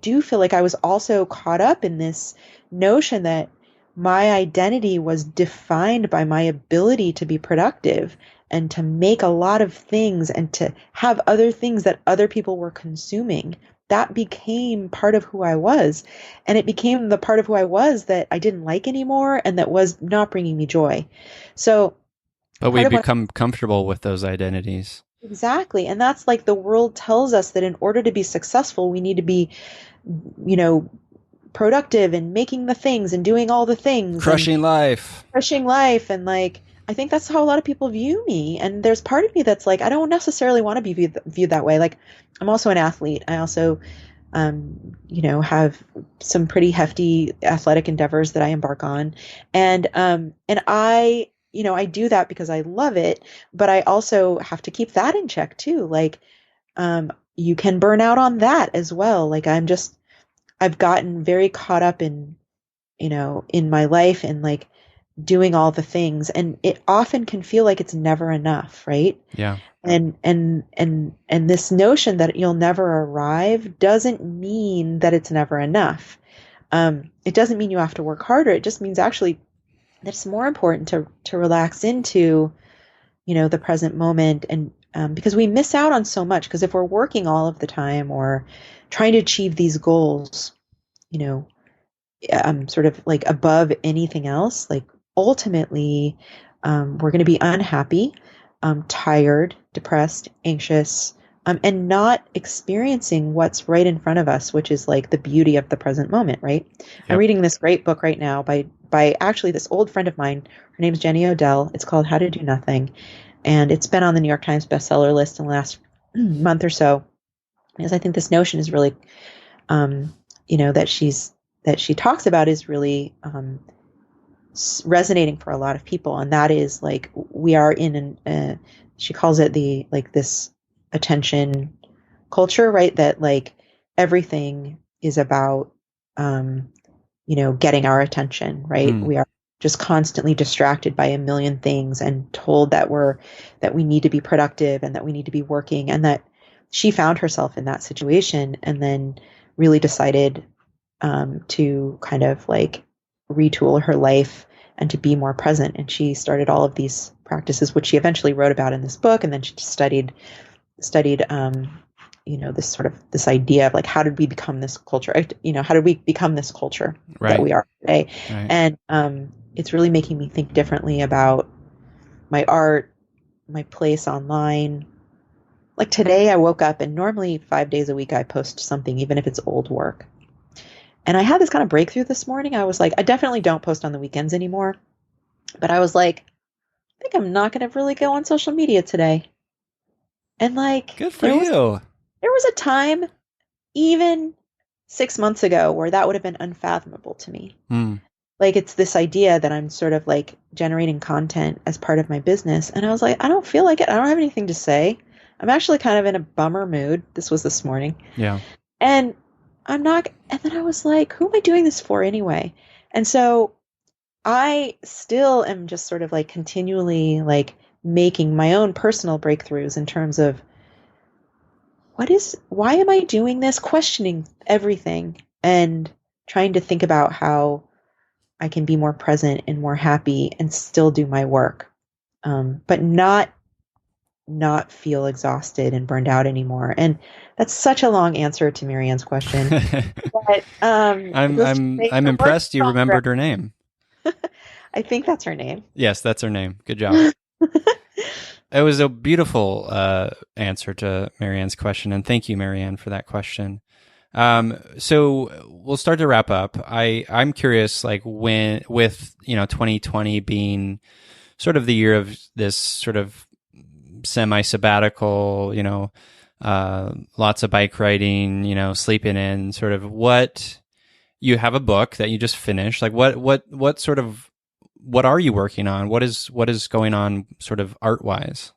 do feel like I was also caught up in this notion that my identity was defined by my ability to be productive and to make a lot of things and to have other things that other people were consuming. That became part of who I was. And it became the part of who I was that I didn't like anymore and that was not bringing me joy. So, But we part of what become comfortable with those identities. exactly. And that's like the world tells us that in order to be successful, we need to be, you know, productive and making the things and doing all the things Crushing life. and crushing life. And like, I think that's how a lot of people view me. And there's part of me that's like, I don't necessarily want to be viewed that way. Like, I'm also an athlete. I also, have some pretty hefty athletic endeavors that I embark on. And I do that because I love it, but I also have to keep that in check too. Like, you can burn out on that as well. Like, I've gotten very caught up in my life and like doing all the things, and it often can feel like it's never enough, right? Yeah. And this notion that you'll never arrive doesn't mean that it's never enough. It doesn't mean you have to work harder. It just means actually that it's more important to relax into, the present moment, and because we miss out on so much. Because if we're working all of the time or trying to achieve these goals, sort of like above anything else, like ultimately, we're going to be unhappy, tired, depressed, anxious, and not experiencing what's right in front of us, which is like the beauty of the present moment, right? Yep. I'm reading this great book right now by actually this old friend of mine. Her name's Jenny Odell. It's called How to Do Nothing. And it's been on the New York Times bestseller list in the last month or so, because I think this notion is really, that she talks about is really resonating for a lot of people. And that is like, we are in she calls it this attention culture, right? That like everything is about, getting our attention, right? We are just constantly distracted by a million things and told that we need to be productive and that we need to be working, and that she found herself in that situation and then really decided to kind of like retool her life and to be more present. And she started all of these practices, which she eventually wrote about in this book. And then she studied, this idea of like, how did we become this culture? How did we become this culture that we are today? Right. And it's really making me think differently about my art, my place online. Like today I woke up, and normally 5 days a week I post something, even if it's old work. And I had this kind of breakthrough this morning. I was like, I definitely don't post on the weekends anymore. But I was like, I think I'm not going to really go on social media today. And like, good for you. There was a time, even 6 months ago, where that would have been unfathomable to me. Like, it's this idea that I'm sort of like generating content as part of my business. And I was like, I don't feel like it. I don't have anything to say. I'm actually kind of in a bummer mood. This was this morning. Yeah. And I'm not, and then I was like, who am I doing this for anyway? And so I still am just sort of like continually like making my own personal breakthroughs in terms of why am I doing this? Questioning everything and trying to think about how I can be more present and more happy and still do my work. But not feel exhausted and burned out anymore. And that's such a long answer to Marianne's question. But I'm impressed you remembered her name. I think that's her name. Yes, that's her name. Good job. It was a beautiful answer to Marianne's question, and thank you, Marianne, for that question. So we'll start to wrap up. I'm curious, like when with 2020 being sort of the year of this sort of semi-sabbatical, lots of bike riding, sleeping in, sort of what you have a book that you just finished. Like what are you working on? What is going on sort of art-wise?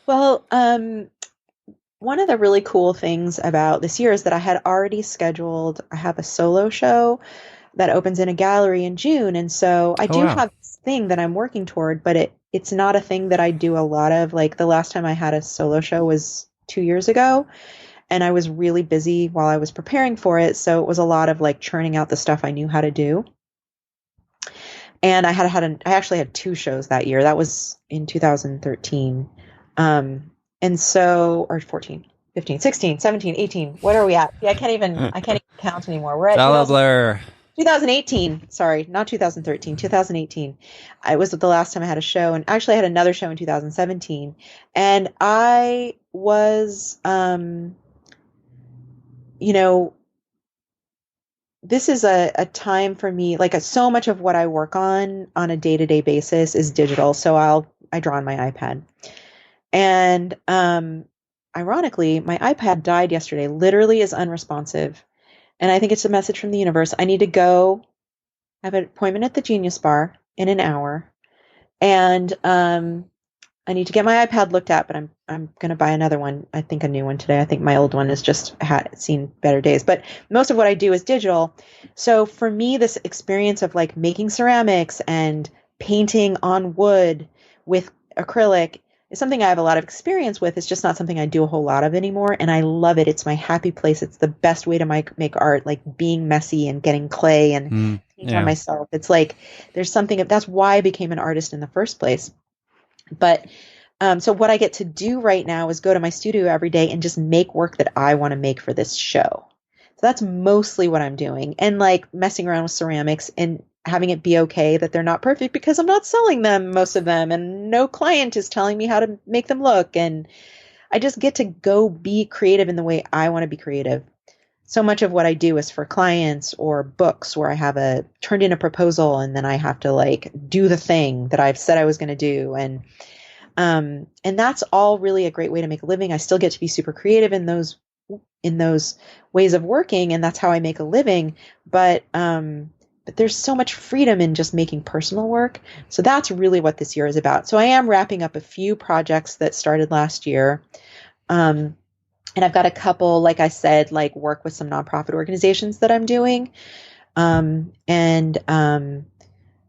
Well, one of the really cool things about this year is that I had already scheduled, I have a solo show that opens in a gallery in June. And so I do have this thing that I'm working toward, but it's not a thing that I do a lot of. Like the last time I had a solo show was 2 years ago. and I was really busy while I was preparing for it. So it was a lot of like churning out the stuff I knew how to do. And I actually had 2 shows that year. That was in 2013. And so, or 14, 15, 16, 17, 18. What are we at? Yeah, I can't even count anymore. We're at 2018. Sorry, not 2013, 2018. It was the last time I had a show, and actually I had another show in 2017. And I was, this is a time for me, like so much of what I work on a day-to-day basis is digital. So I draw on my iPad. And ironically, my iPad died yesterday, literally is unresponsive. And I think it's a message from the universe. I need to go have an appointment at the Genius Bar in an hour. And I need to get my iPad looked at, but I'm going to buy another one. I think a new one today. I think my old one has just seen better days. But most of what I do is digital. So for me, this experience of like making ceramics and painting on wood with acrylic is something I have a lot of experience with. It's just not something I do a whole lot of anymore. And I love it. It's my happy place. It's the best way to make art, like being messy and getting clay and paint on myself. It's like there's something that's why I became an artist in the first place. But so what I get to do right now is go to my studio every day and just make work that I want to make for this show. So that's mostly what I'm doing, and like messing around with ceramics and having it be okay that they're not perfect because I'm not selling them, most of them, and no client is telling me how to make them look. And I just get to go be creative in the way I want to be creative. So much of what I do is for clients or books where I have turned in a proposal and then I have to like do the thing that I've said I was going to do. And that's all really a great way to make a living. I still get to be super creative in those ways of working. And that's how I make a living. But there's so much freedom in just making personal work. So that's really what this year is about. So I am wrapping up a few projects that started last year. And I've got a couple, like I said, like work with some nonprofit organizations that I'm doing.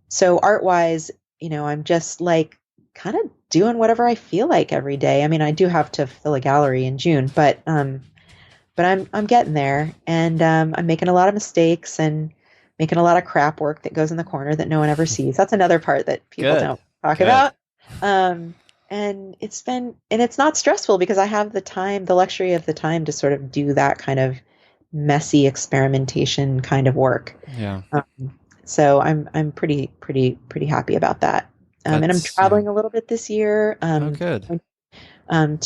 So art-wise, I'm just like kind of doing whatever I feel like every day. I mean, I do have to fill a gallery in June, but I'm getting there, and I'm making a lot of mistakes and making a lot of crap work that goes in the corner that no one ever sees. That's another part that people don't talk about. And it's not stressful because I have the luxury of the time to sort of do that kind of messy experimentation kind of work. Yeah. So I'm pretty happy about that. And I'm traveling a little bit this year. Good. And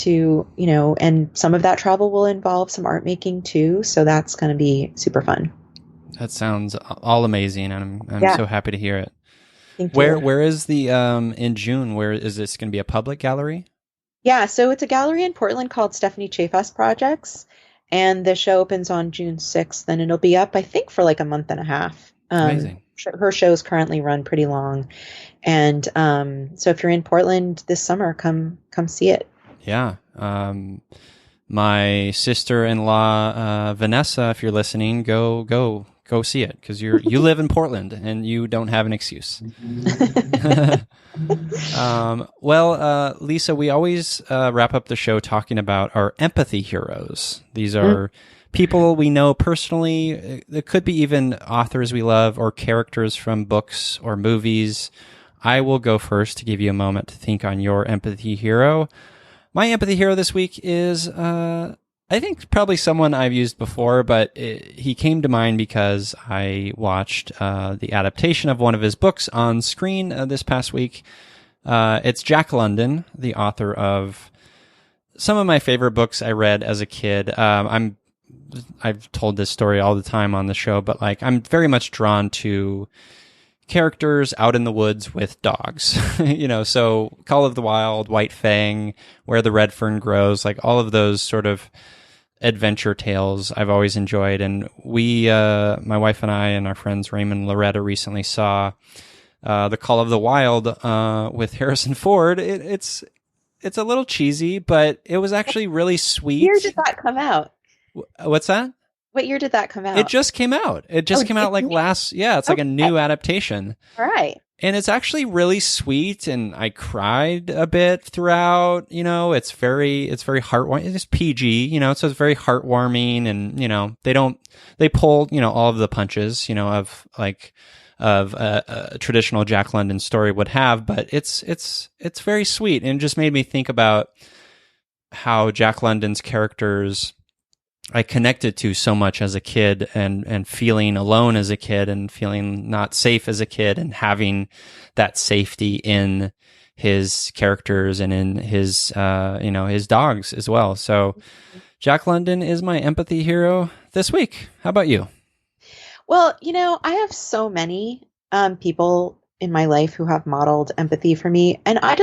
some of that travel will involve some art making too. So that's going to be super fun. That sounds all amazing. And I'm so happy to hear it. Where is the in June? Where is this going to be a public gallery? Yeah, so it's a gallery in Portland called Stephanie Chafas Projects, and the show opens on June 6th, and it'll be up, I think, for like a month and a half. Amazing. Her shows currently run pretty long, and so if you're in Portland this summer, come see it. Yeah. My sister-in-law, Vanessa, if you're listening, go see it, because you live in Portland and you don't have an excuse. Lisa, we always wrap up the show talking about our empathy heroes. These are people we know personally. It could be even authors we love or characters from books or movies. I will go first to give you a moment to think on your empathy hero. My empathy hero this week is I think probably someone I've used before, but he came to mind because I watched the adaptation of one of his books on screen this past week. It's Jack London, the author of some of my favorite books I read as a kid. I've told this story all the time on the show, but like I'm very much drawn to characters out in the woods with dogs. So Call of the Wild, White Fang, Where the Red Fern Grows, like all of those sort of adventure tales I've always enjoyed. And we, my wife and I and our friends Raymond and Loretta recently saw the Call of the Wild with Harrison Ford. It's a little cheesy, but it was actually really sweet. Where did that come out? What's that? What year did that come out? It just came out. It just came out like last. Yeah, it's like a new adaptation. All right. And it's actually really sweet, and I cried a bit throughout. It's very heartwarming. It's PG, so it's very heartwarming, and they pull all of the punches, of a traditional Jack London story would have, but it's very sweet, and it just made me think about how Jack London's characters I connected to so much as a kid, and feeling alone as a kid, and feeling not safe as a kid, and having that safety in his characters and in his his dogs as well. So Jack London is my empathy hero this week. How about you? Well, I have so many people in my life who have modeled empathy for me. And I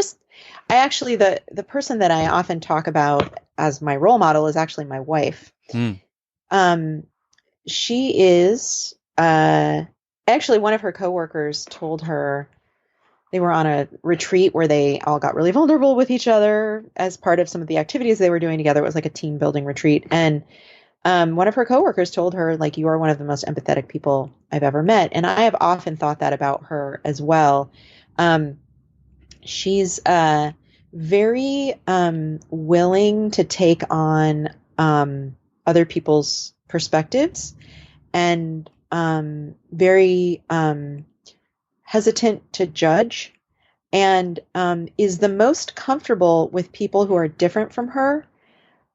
actually, the person that I often talk about as my role model is actually my wife. She is, actually one of her coworkers told her they were on a retreat where they all got really vulnerable with each other as part of some of the activities they were doing together. It was like a team building retreat. And one of her coworkers told her, like, you are one of the most empathetic people I've ever met. And I have often thought that about her as well. She's very willing to take on other people's perspectives, and very hesitant to judge, and is the most comfortable with people who are different from her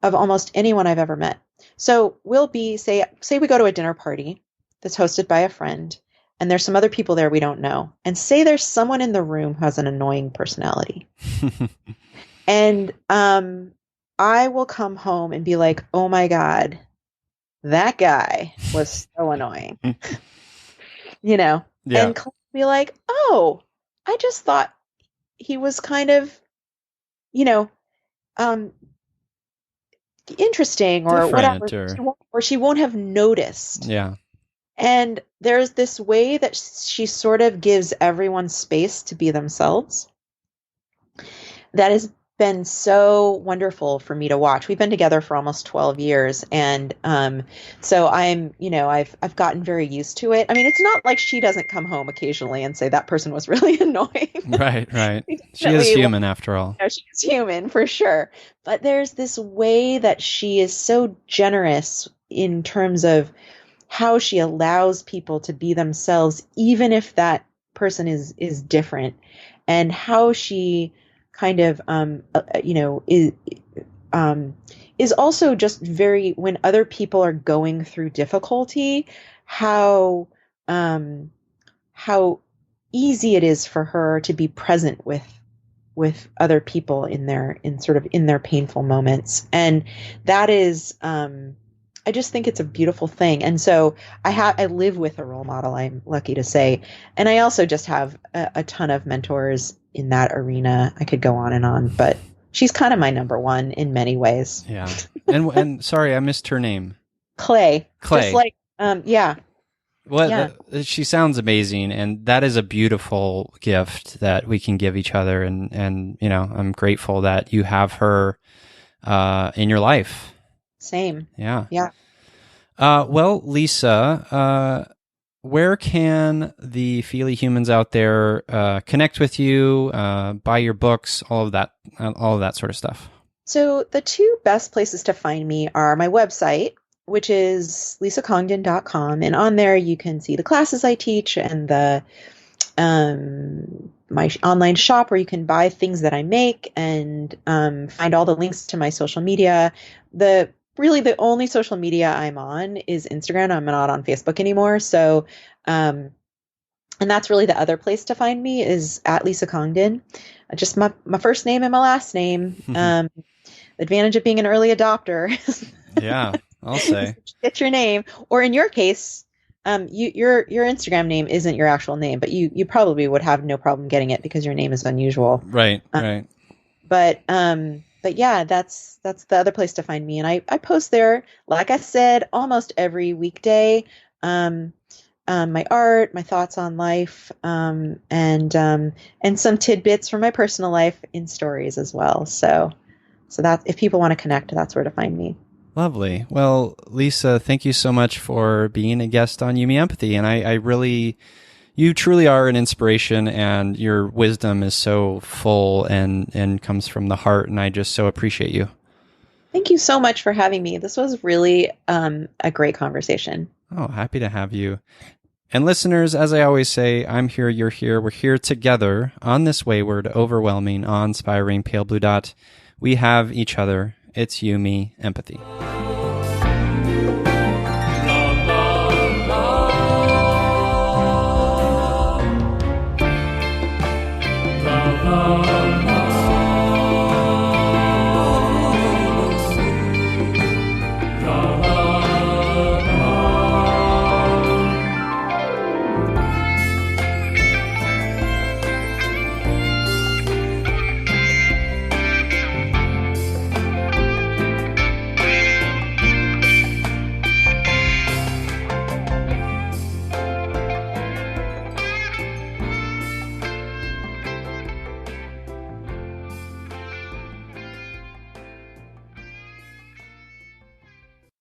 of almost anyone I've ever met. So we'll be, say we go to a dinner party that's hosted by a friend, and there's some other people there we don't know. And say there's someone in the room who has an annoying personality. And I will come home and be like, oh my God, that guy was so annoying. Yeah. And Claire will be like, oh, I just thought he was kind of, interesting or different, whatever, or she won't have noticed. Yeah. And there's this way that she sort of gives everyone space to be themselves that has been so wonderful for me to watch. We've been together for almost 12 years. And so I'm, I've gotten very used to it. I mean, it's not like she doesn't come home occasionally and say that person was really annoying. Right. She is human after all. She's human for sure. But there's this way that she is so generous in terms of how she allows people to be themselves, even if that person is different, and how she kind of, is also just very, when other people are going through difficulty, how easy it is for her to be present with other people in their painful moments. And that is, I just think it's a beautiful thing. And so I live with a role model, I'm lucky to say. And I also just have a ton of mentors in that arena. I could go on, but she's kind of my number one in many ways. Yeah. And sorry, I missed her name. Clay. Just like, yeah. Well, yeah. She sounds amazing, and that is a beautiful gift that we can give each other. And I'm grateful that you have her in your life. Same. Yeah. Yeah. Well, Lisa, where can the Feely humans out there connect with you, buy your books, all of that sort of stuff? So the two best places to find me are my website, which is lisacongdon.com, and on there you can see the classes I teach and the my online shop where you can buy things that I make, and find all the links to my social media. Really the only social media I'm on is Instagram. I'm not on Facebook anymore. So, and that's really the other place to find me is at Lisa Congdon. Just my first name and my last name. The advantage of being an early adopter. Yeah, I'll say. Get your name, or in your case, your Instagram name isn't your actual name, but you probably would have no problem getting it because your name is unusual. Right. Right. But yeah, that's the other place to find me. And I post there, like I said, almost every weekday, my art, my thoughts on life, and some tidbits from my personal life in stories as well. So that if people want to connect, that's where to find me. Lovely. Well, Lisa, thank you so much for being a guest on Yumi Empathy. And I really, you truly are an inspiration, and your wisdom is so full and comes from the heart, and I just so appreciate you. Thank you so much for having me. This was really a great conversation. Oh, happy to have you. And listeners, as I always say, I'm here, you're here, we're here together on this wayward, overwhelming, awe-inspiring pale blue dot. We have each other. It's you, me, empathy. La, la.